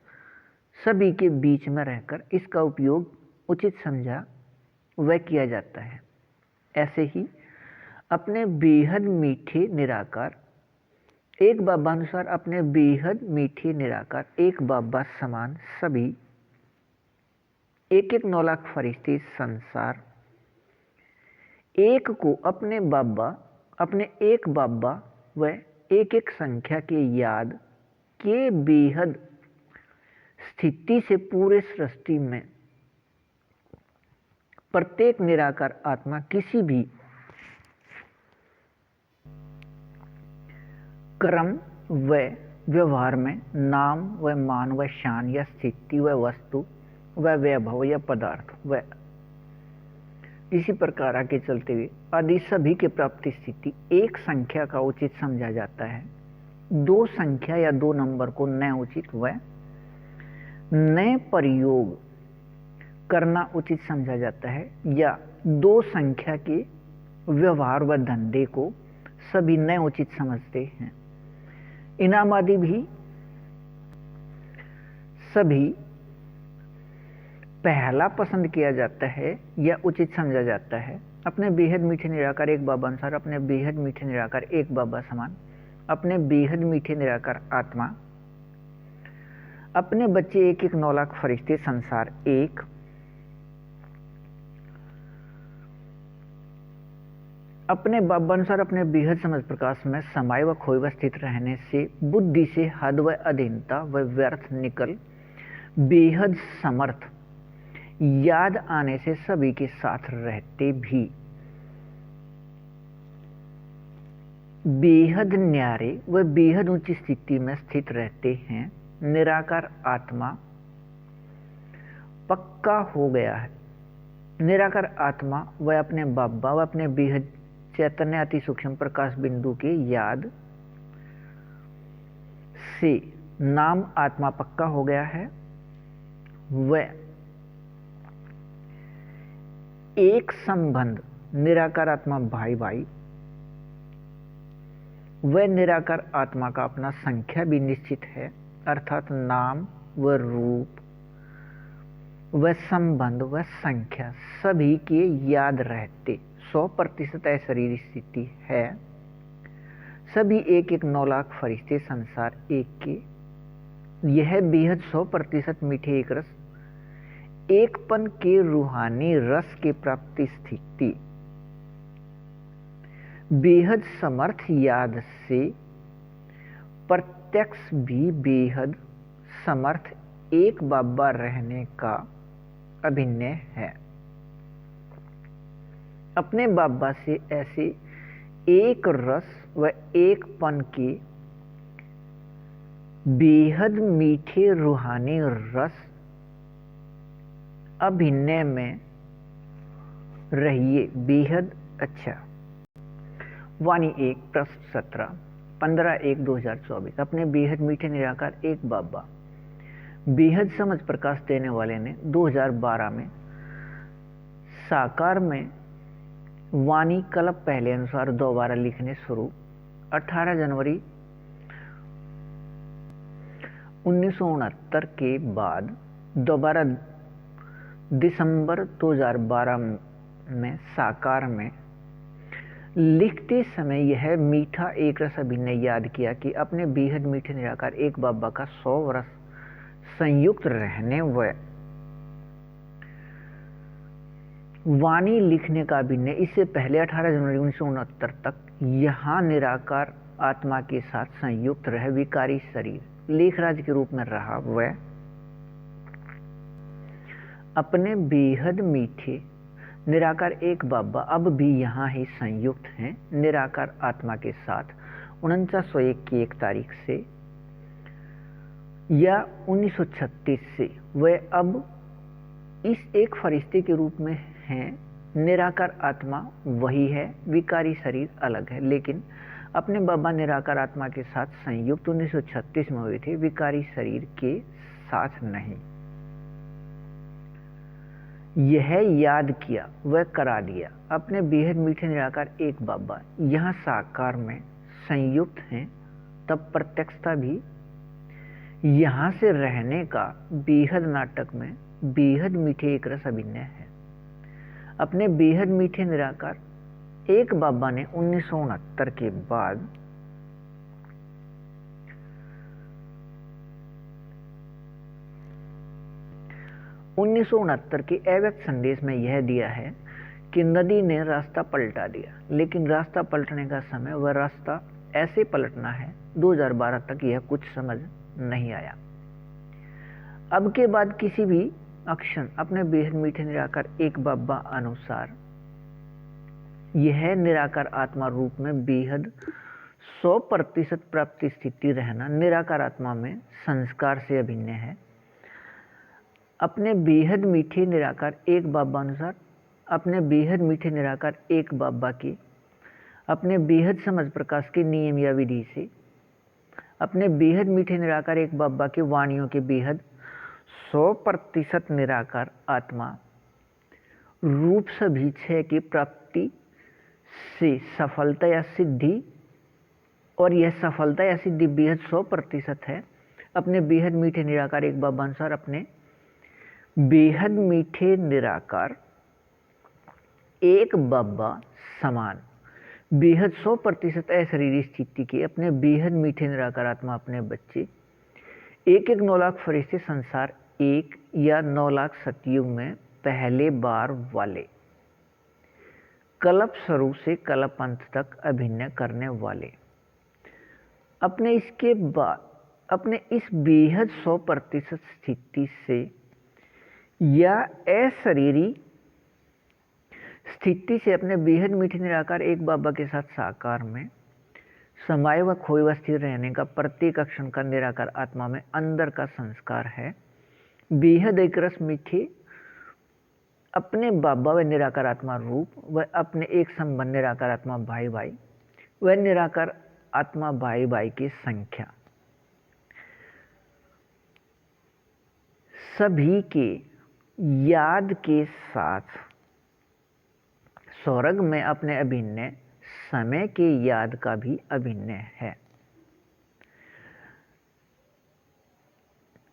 सभी के बीच में रहकर इसका उपयोग उचित समझा वह किया जाता है। ऐसे ही अपने बेहद मीठे निराकार एक बाबा अनुसार अपने बेहद मीठे निराकार एक बाबा समान सभी एक एक 9 लाख फरिश्ते संसार एक को अपने एक बाबा व एक एक संख्या के याद के बेहद स्थिति से पूरे सृष्टि में प्रत्येक निराकार आत्मा किसी भी कर्म व व्यवहार में नाम व मान व शान या स्थिति व वस्तु व वैभव या पदार्थ व इसी प्रकार आगे चलते हुए आदि सभी के प्राप्ति स्थिति एक संख्या का उचित समझा जाता है। 2 संख्या या 2 नंबर को न उचित व न प्रयोग करना उचित समझा जाता है या 2 संख्या के व्यवहार व धंधे को सभी न उचित समझते हैं। इनाम आदि भी सभी पहला पसंद किया जाता है या उचित समझा जाता है। अपने बेहद मीठे निराकार एक बाबा अनुसार अपने बेहद मीठे निराकार एक बाबा समान अपने बेहद मीठे निराकार आत्मा अपने बच्चे एक एक 9 लाख फरिश्ते संसार एक अपने बाबा अनुसार अपने बेहद समझ प्रकाश में समाये व खोए व स्थित रहने से बुद्धि से हद व अधीनता व व्यर्थ निकल बेहद समर्थ याद आने से सभी के साथ रहते भी बेहद न्यारे व बेहद ऊंची स्थिति में स्थित रहते हैं। निराकार आत्मा पक्का हो गया है। निराकार आत्मा व अपने बाबा व अपने बेहद चैतन्य अति सूक्ष्म प्रकाश बिंदु के याद से नाम आत्मा पक्का हो गया है। वह एक संबंध निराकार आत्मा भाई भाई वह निराकार आत्मा का अपना संख्या भी निश्चित है, अर्थात नाम व रूप व संबंध व संख्या सभी के याद रहते 100% अशरीरी स्थिति है। सभी एक एक 9 लाख फरिश्ते संसार एक के यह बेहद 100% मीठे एक रस एकपन के रूहानी रस के प्राप्ति स्थिति बेहद समर्थ याद से प्रत्यक्ष भी बेहद समर्थ एक बाबा रहने का अभिनय है। अपने बाबा से ऐसे एक रस व एकपन के बेहद मीठे रूहानी रस अभिनय में रहिए बेहद अच्छा। वाणी 1 पृष्ठ 17 15/1/2024। अपने बेहद मीठे निराकार एक बाबा बेहद समझ प्रकाश देने वाले ने 2012 में साकार में वाणी कल्प पहले अनुसार दोबारा लिखने शुरू। 18 जनवरी 1969 के बाद दोबारा दिसंबर 2012 में साकार में लिखते समय यह मीठा एक रस अभिनय याद किया कि अपने बेहद मीठे निराकार एक बाबा का 100 वर्ष संयुक्त रहने व वाणी लिखने का अभिनय इससे पहले 18 जनवरी 1969 तक यहाँ निराकार आत्मा के साथ संयुक्त रह विकारी शरीर लेखराज के रूप में रहा व अपने बेहद मीठे निराकार एक बाबा अब भी यहाँ ही संयुक्त हैं निराकार आत्मा के साथ 4901 की एक तारीख से या 1936 से। वह अब इस एक फरिश्ते के रूप में हैं। निराकार आत्मा वही है, विकारी शरीर अलग है, लेकिन अपने बाबा निराकार आत्मा के साथ संयुक्त 1936 में हुए थे, विकारी शरीर के साथ नहीं। यह याद किया वह करा दिया। अपने बेहद मीठे निराकार एक बाबा यहाँ साकार में संयुक्त हैं, तब प्रत्यक्षता भी यहाँ से रहने का बेहद नाटक में बेहद मीठे एक रस अभिनय है। अपने बेहद मीठे निराकार एक बाबा ने 1969 के बाद के अव्यक्त संदेश में यह दिया है कि नदी ने रास्ता पलटा दिया, लेकिन रास्ता पलटने का समय वह रास्ता ऐसे पलटना है 2012 तक यह कुछ समझ नहीं आया। अब के बाद किसी भी अक्षण अपने बेहद मीठे निराकार एक बाबा अनुसार यह निराकार आत्मा रूप में बेहद 100% प्राप्ति स्थिति रहना निराकार आत्मा में संस्कार से अभिन्न है। अपने बेहद मीठे निराकार एक बाबा अनुसार अपने बेहद मीठे निराकार एक बाबा की अपने बेहद समझ प्रकाश के नियम या विधि से अपने बेहद मीठे निराकार एक बाबा के वाणियों के बेहद 100% निराकार आत्मा रूप सभी छह की प्राप्ति से सफलता या सिद्धि, और यह सफलता या सिद्धि बेहद 100% है। अपने बेहद मीठे निराकार एक बाबा अनुसार अपने बेहद मीठे निराकार एक बाबा समान बेहद 100% अशरीरी स्थिति के अपने बेहद मीठे निराकार आत्मा अपने बच्चे एक 9 लाख फरिश्ते संसार एक या 9 लाख सतयुग में पहले बार वाले कल्प शुरू से कल्प अंत तक अभिनय करने वाले अपने इसके बाद अपने इस बेहद 100% स्थिति से या अशरीरी स्थिति से अपने बेहद मीठे निराकार एक बाबा के साथ साकार में समाये व खोए व स्थिर रहने का प्रत्येक क्षण का निराकार आत्मा में अंदर का संस्कार है। बेहद एक रस मीठे अपने बाबा व निराकार आत्मा रूप व अपने एक संबंध निराकार आत्मा भाई भाई व निराकार आत्मा भाई भाई की संख्या सभी के याद के साथ स्वर्ग में अपने अभिन्न समय के याद का भी अभिन्न है।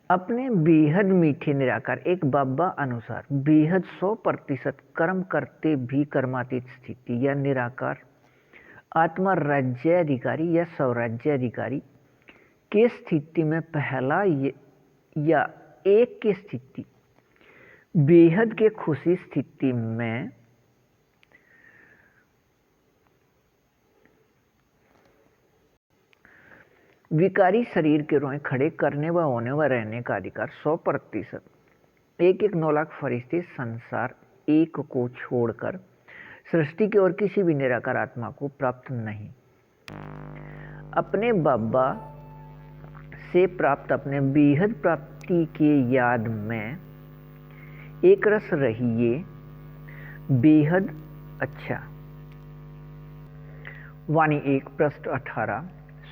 अपने बेहद मीठे निराकार एक बाबा अनुसार बेहद 100% कर्म करते भी कर्मातीत स्थिति या निराकार आत्मा राज्याधिकारी या स्वराज्याधिकारी के स्थिति में पहला या एक की स्थिति बेहद के खुशी स्थिति में विकारी शरीर के रोए खड़े करने व होने व रहने का अधिकार 100% एक 9 लाख फरिश्ते संसार एक को छोड़कर सृष्टि की और किसी भी निराकार आत्मा को प्राप्त नहीं। अपने बाबा से प्राप्त अपने बेहद प्राप्ति के याद में एक रस रहिए बेहद अच्छा। वाणी 1 पृष्ठ 18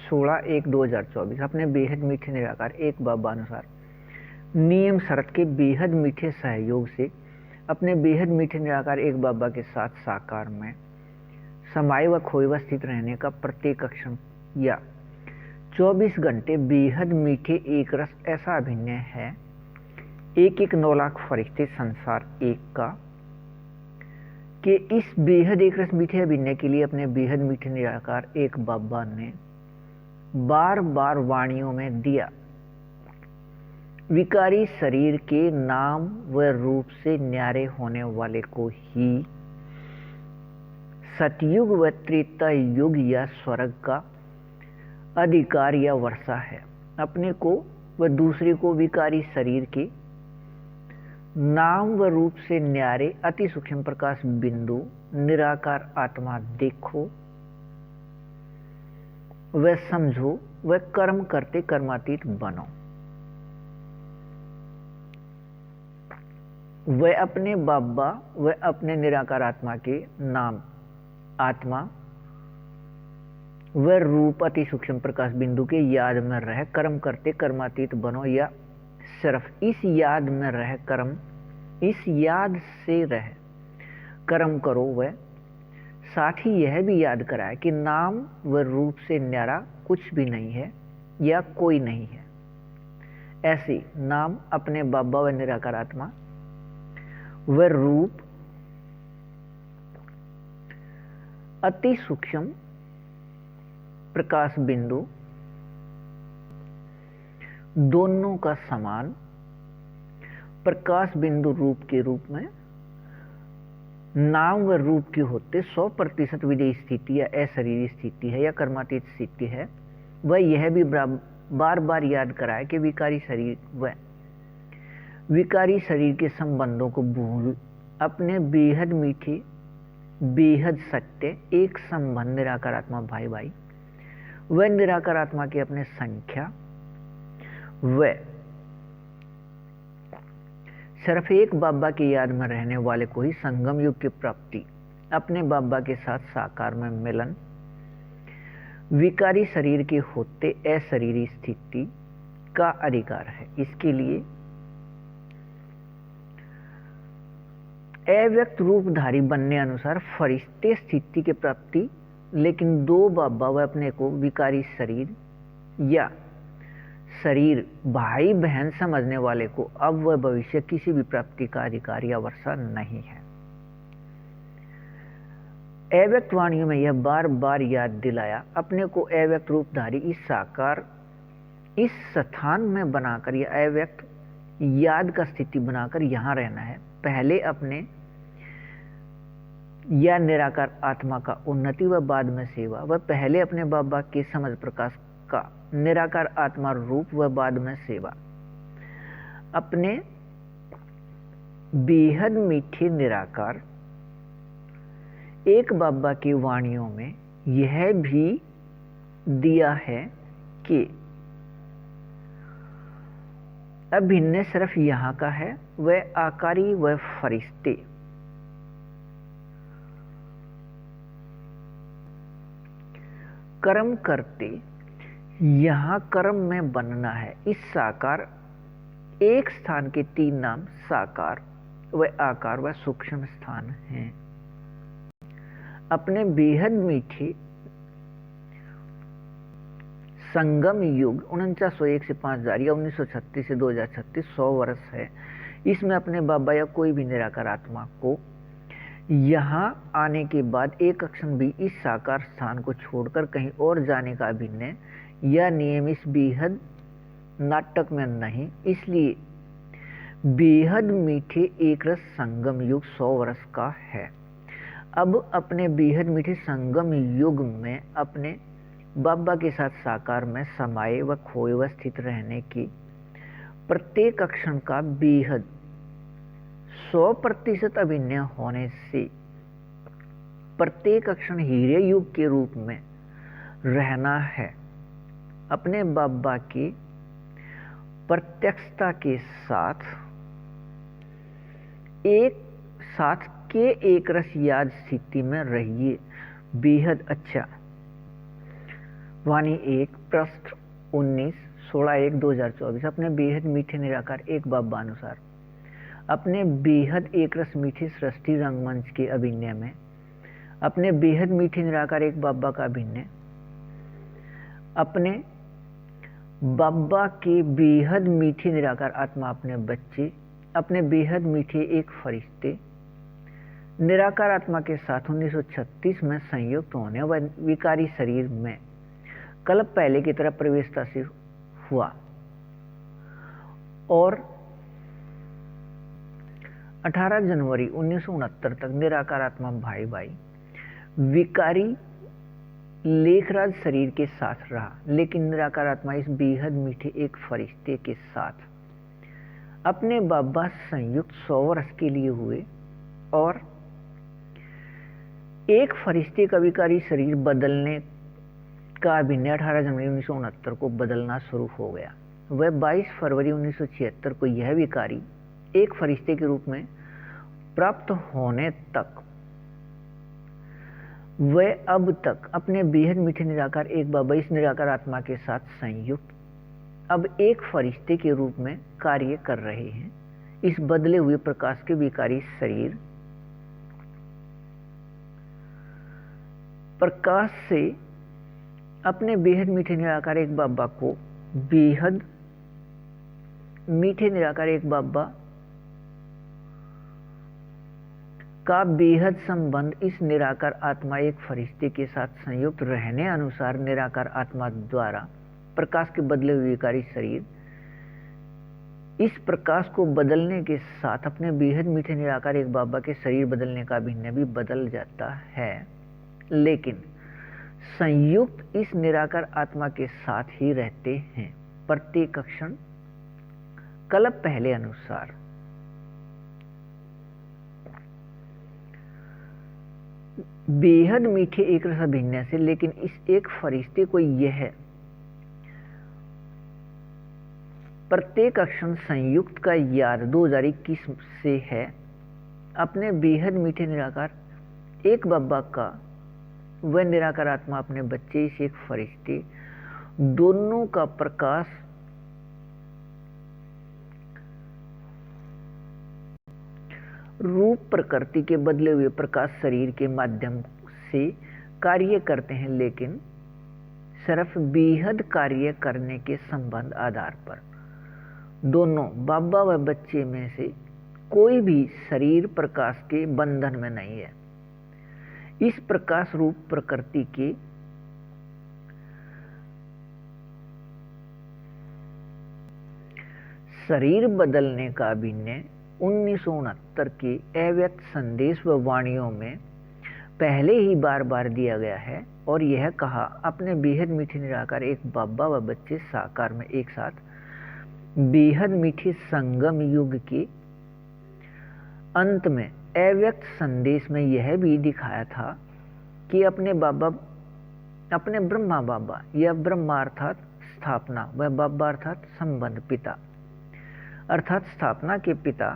16/1/2024। अपने बेहद मीठे निराकार एक बाबा अनुसार नियम शरत के बेहद मीठे सहयोग से अपने बेहद मीठे निराकार एक बाबा के साथ साकार में समाये व खोए व स्थित रहने का प्रत्येक क्षण या 24 घंटे बेहद मीठे एक रस ऐसा अभिनय है, एक 9 लाख फरिश्ते संसार एक का, कि इस बेहद एक रस मीठे अभिनय के लिए अपने बेहद मीठे निराकार एक बाबा ने बार बार वाणियों में दिया विकारी शरीर के नाम व रूप से न्यारे होने वाले को ही सतयुग व त्रेता युग या स्वर्ग का अधिकार या वर्षा है। अपने को व दूसरे को विकारी शरीर के नाम व रूप से न्यारे अति सूक्ष्म प्रकाश बिंदु निराकार आत्मा देखो व समझो व कर्म करते कर्मातीत बनो। वह अपने बाबा व अपने निराकार आत्मा के नाम आत्मा व रूप अति सूक्ष्म प्रकाश बिंदु के याद में रह कर्म करते कर्मातीत बनो, या सिर्फ इस याद में रह कर्म, इस याद से रह कर्म करो। वह साथ ही यह भी याद कराए कि नाम व रूप से न्यारा कुछ भी नहीं है या कोई नहीं है। ऐसे नाम अपने बाबा व निराकार आत्मा व रूप अति सूक्ष्म प्रकाश बिंदु दोनों का समान प्रकाश बिंदु रूप के रूप में नाम व रूप के होते 100% विदेही स्थिति या अशरीरी स्थिति है या कर्मातीत स्थिति है। वह यह भी बार बार याद कराए कि विकारी शरीर व विकारी शरीर के संबंधों को भूल अपने बेहद मीठे बेहद सत्य एक संबंध निराकार आत्मा भाई भाई व निराकार आत्मा की अपने संख्या व सिर्फ एक बाबा की याद में रहने वाले को ही संगम युग की प्राप्ति, अपने बाबा के साथ साकार में मिलन, विकारी शरीर के होते अशरीरी स्थिति का अधिकार है। इसके लिए अव्यक्त रूपधारी बनने अनुसार फरिश्ते स्थिति की प्राप्ति, लेकिन दो बाबा व अपने को विकारी शरीर या शरीर भाई बहन समझने वाले को अब व भविष्य किसी भी प्राप्ति का अधिकार या वर्षा नहीं है। अव्यक्त वाणियों में यह बार बार याद दिलाया अपने को अव्यक्त रूपधारी इस साकार इस स्थान में बनाकर या अव्यक्त याद का स्थिति बनाकर यहाँ रहना है। पहले अपने या निराकार आत्मा का उन्नति व बाद में सेवा, व पहले अपने बाबा के समझ प्रकाश का निराकार आत्मा रूप व बाद में सेवा। अपने बेहद मीठे निराकार एक बाबा की वाणियों में यह भी दिया है कि अभिनय सिर्फ यहाँ का है। वह आकारी व फरिश्ते कर्म करते यहाँ कर्म में बनना है। इस साकार एक स्थान के 3 नाम साकार व आकार व सूक्ष्म स्थान हैं। अपने बेहद मीठे संगम युग 4901 से 5000 या 1936 से 2036 100 वर्ष है। इसमें अपने बाबा या कोई भी निराकार आत्मा को यहाँ आने के बाद एक क्षण भी इस साकार स्थान को छोड़कर कहीं और जाने का अभिनय या नियम इस बेहद नाटक में नहीं। इसलिए बेहद मीठे एक रस संगम युग 100 वर्ष का है। अब अपने बेहद मीठे संगम युग में अपने बाबा के साथ साकार में समाये व खोए व स्थित रहने की प्रत्येक क्षण का बेहद 100% अभिनय होने से प्रत्येक क्षण हीरे युग के रूप में रहना है। अपने बाबा की प्रत्यक्षता के साथ एक रस याद स्थिति में रहिए। बेहद अच्छा वाणी 1 पृष्ठ 19 16/1/2024। अपने बेहद मीठे निराकार एक बाबा अनुसार अपने बेहद एक रस मीठे सृष्टि रंगमंच के अभिनय में अपने बेहद मीठे निराकार एक बाबा का अभिनय अपने बाबा के बेहद मीठे निराकार आत्मा अपने बच्चे अपने बेहद मीठे एक फरिश्ते निराकार आत्मा के साथ 1936 में संयुक्त होने व विकारी शरीर में कल्प पहले की तरह प्रवेशता से हुआ और 18 जनवरी 1969 तक निराकार आत्मा भाई भाई विकारी लेखराज शरीर के साथ रहा, लेकिन निराकार आत्मा इस बेहद मीठे एक फरिश्ते के साथ अपने बाबा संयुक्त 100 वर्ष के लिए हुए और एक फरिश्ते का विकारी शरीर बदलने का अभिनय 18 जनवरी 1969 को बदलना शुरू हो गया। वह 22 फरवरी 1976 को यह विकारी एक फरिश्ते के रूप में प्राप्त होने तक वह अब तक अपने बेहद मीठे निराकार एक बाबा इस निराकार आत्मा के साथ संयुक्त अब एक फरिश्ते के रूप में कार्य कर रहे हैं। इस बदले हुए प्रकाश के विकारी शरीर प्रकाश से अपने बेहद मीठे निराकार एक बाबा को बेहद मीठे निराकार एक बाबा का बेहद संबंध इस निराकार आत्मा एक फरिश्ते के साथ संयुक्त रहने अनुसार निराकार आत्मा द्वारा प्रकाश के बदले हुए विकारी शरीर इस प्रकाश को बदलने के साथ अपने बेहद मीठे निराकार एक बाबा के शरीर बदलने का अभिनय भी बदल जाता है, लेकिन संयुक्त इस निराकार आत्मा के साथ ही रहते हैं प्रत्येक क्षण कल्प पहले अनुसार। बेहद मीठे एक रस अभिनय से, लेकिन इस एक फरिश्ते को यह प्रत्येक क्षण संयुक्त का याद 2021 से है अपने बेहद मीठे निराकार एक बाबा का वह निराकार आत्मा अपने बच्चे इस एक फरिश्ते दोनों का प्रकाश रूप प्रकृति के बदले हुए प्रकाश शरीर के माध्यम से कार्य करते हैं, लेकिन सिर्फ बेहद कार्य करने के संबंध आधार पर दोनों बाबा व बच्चे में से कोई भी शरीर प्रकाश के बंधन में नहीं है। इस प्रकाश रूप प्रकृति के शरीर बदलने का अभिनय 1969 के अव्यक्त संदेश व वाणियों में पहले ही बार बार दिया गया है और यह कहा अपने बेहद मीठे निराकार एक बाबा व बच्चे साकार में एक साथ बेहद मीठे संगम युग के अंत में अव्यक्त संदेश में यह भी दिखाया था कि अपने ब्रह्मा बाबा या ब्रह्मा अर्थात स्थापना व बाबा अर्थात संबंध पिता अर्थात स्थापना के पिता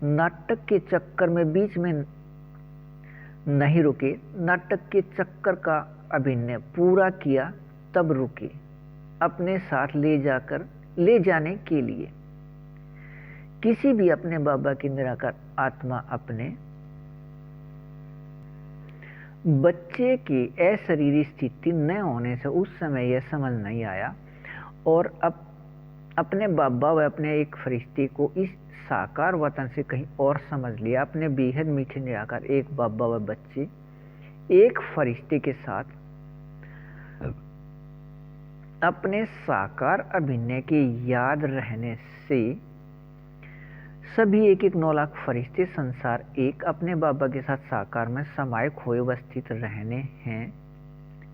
नाटक के चक्कर में बीच में नहीं रुके, नाटक के चक्कर का अभिनय पूरा किया तब रुके अपने साथ ले जाने के लिए। किसी भी अपने बाबा की निराकार आत्मा अपने बच्चे की अशरीरी स्थिति न होने से उस समय यह समझ नहीं आया और अब अपने बाबा व अपने एक फरिश्ते को इस साकार वतन से कहीं और समझ लिया। अपने बेहद मीठे निराकार एक बाबा व बच्चे एक फरिश्ते के साथ अपने साकार अभिनय के याद रहने से सभी एक 9 लाख फरिश्ते संसार एक अपने बाबा के साथ साकार में समाये खोए अवस्थित रहने हैं।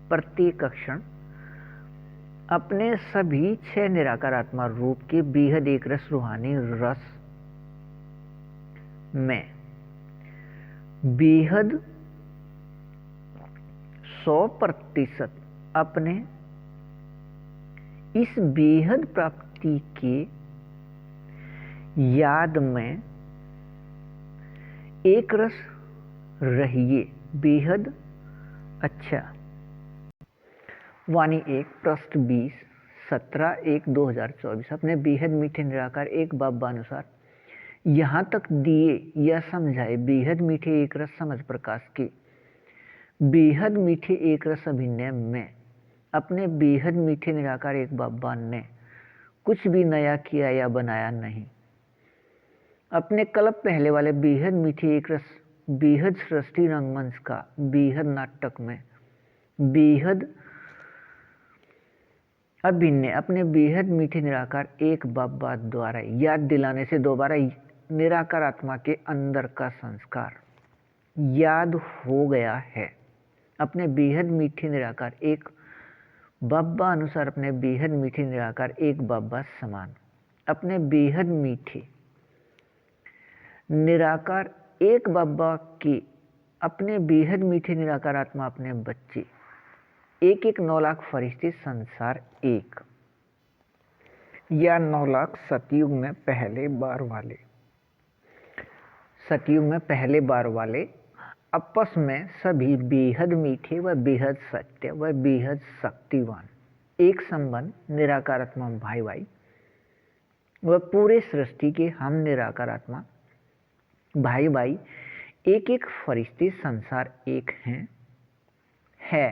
प्रत्येक क्षण अपने सभी 6 निराकार आत्मा रूप के बेहद एक रस रूहानी रस में बेहद 100% अपने इस बेहद प्राप्ति के याद में एक रस रहिए। बेहद अच्छा। वाणी 1 पृष्ठ 20 17/1/2024 अपने बेहद मीठे निराकार एक बाबा अनुसार यहाँ तक दिए या समझाए बेहद मीठे एक रस समझ प्रकाश के बेहद मीठे एक रस अभिनय में अपने बेहद मीठे निराकार एक बाबा ने कुछ भी नया किया या बनाया नहीं। अपने कल्प पहले वाले बेहद मीठे एक रस बेहद सृष्टि रंगमंच का बेहद नाटक में बेहद अभिनय अपने बेहद मीठे निराकार एक बाबा द्वारा याद दिलाने से दोबारा निराकार आत्मा के अंदर का संस्कार याद हो गया है। अपने बेहद मीठे निराकार एक बाबा अनुसार अपने बेहद मीठे निराकार एक बाबा समान अपने बेहद मीठे निराकार एक बाबा के अपने बेहद मीठे निराकार आत्मा अपने बच्चे एक 9 लाख फरिश्ते संसार एक या 9 लाख सतयुग में पहले बार वाले आपस में सभी बेहद मीठे व बेहद सत्य व बेहद शक्तिवान एक संबंध निराकार आत्मा भाई भाई व पूरे सृष्टि के हम निराकार आत्मा भाई भाई एक फरिश्ते संसार एक है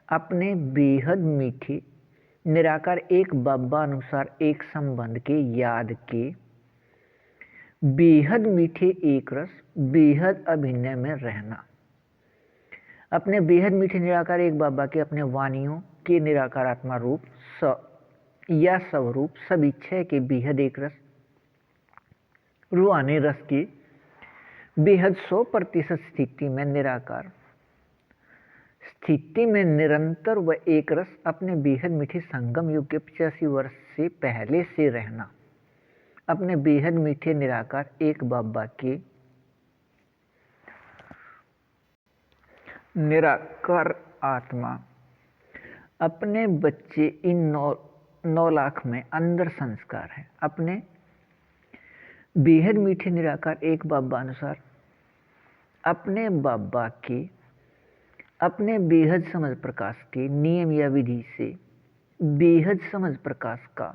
अपने बेहद मीठे निराकार एक बाबा अनुसार एक संबंध के याद के बेहद मीठे एक रस बेहद अभिनय में रहना। अपने बेहद मीठे निराकार एक बाबा के अपने वाणियों के निराकार आत्मा रूप या स्वरूप सभी छह के बेहद एक रस रूहानी रस की बेहद 100% स्थिति में निराकार स्थिति में निरंतर व एक रस अपने बेहद मीठे संगम युग के 85 वर्ष से पहले से रहना। अपने बेहद मीठे निराकार एक बाबा के निराकार आत्मा अपने बच्चे इन 9 लाख में अंदर संस्कार है। अपने बेहद मीठे निराकार एक बाबा अनुसार अपने बाबा के अपने बेहद समझ प्रकाश के नियम या विधि से बेहद समझ प्रकाश का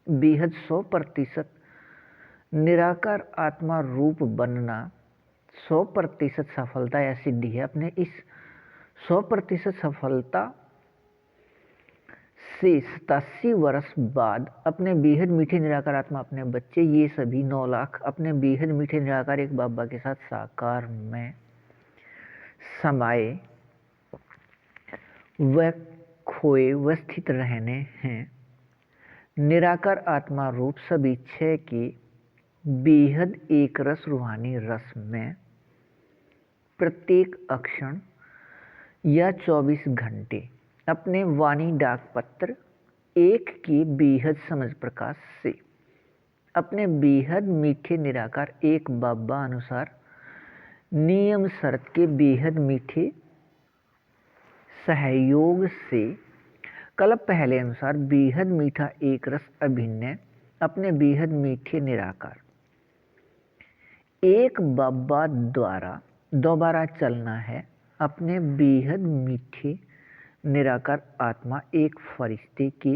बेहद 100% निराकार आत्मा रूप बनना 100% सफलता या सिद्धि है। अपने इस 100% सफलता से 87 वर्ष बाद अपने बेहद मीठे निराकार आत्मा अपने बच्चे ये सभी 9 लाख अपने बेहद मीठे निराकार एक बाबा के साथ साकार में समाये व खोए व स्थित रहने हैं। निराकार आत्मा रूप सभी छह के बेहद एक रस रूहानी रस में प्रत्येक अक्षण या 24 घंटे अपने वाणी डाक पत्र एक के बेहद समझ प्रकाश से अपने बेहद मीठे निराकार एक बाबा अनुसार नियम शर्त के बेहद मीठे सहयोग से कल्प पहले अनुसार बेहद मीठा एक रस अभिनय अपने बेहद मीठे निराकार एक बाबा द्वारा दोबारा चलना है। अपने बेहद मीठे निराकार आत्मा एक फरिश्ते के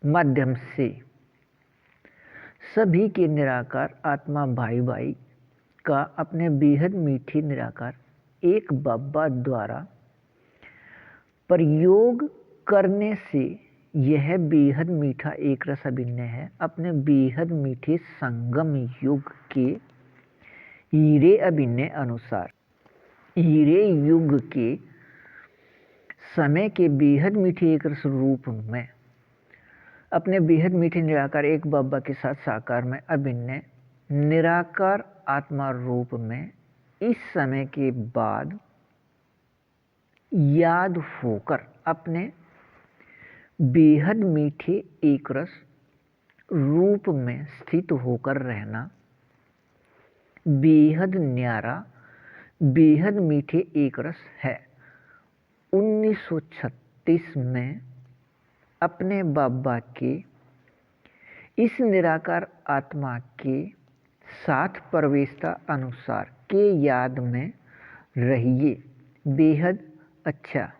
माध्यम से सभी के निराकार आत्मा भाई भाई का अपने बेहद मीठे निराकार एक बाबा द्वारा प्रयोग करने से यह बेहद मीठा एक रस अभिनय है। अपने बेहद मीठे संगम युग के हीरे अभिनय अनुसार हीरे युग के समय के बेहद मीठे एक रस रूप में अपने बेहद मीठे निराकार एक बाबा के साथ साकार में अभिनय निराकार आत्मा रूप में इस समय के बाद याद होकर अपने बेहद मीठे एक रस रूप में स्थित होकर रहना। बेहद न्यारा बेहद मीठे एक रस है। 1936 में अपने बाबा के इस निराकार आत्मा के साथ प्रवेशता अनुसार के याद में रहिए। बेहद अच्छा।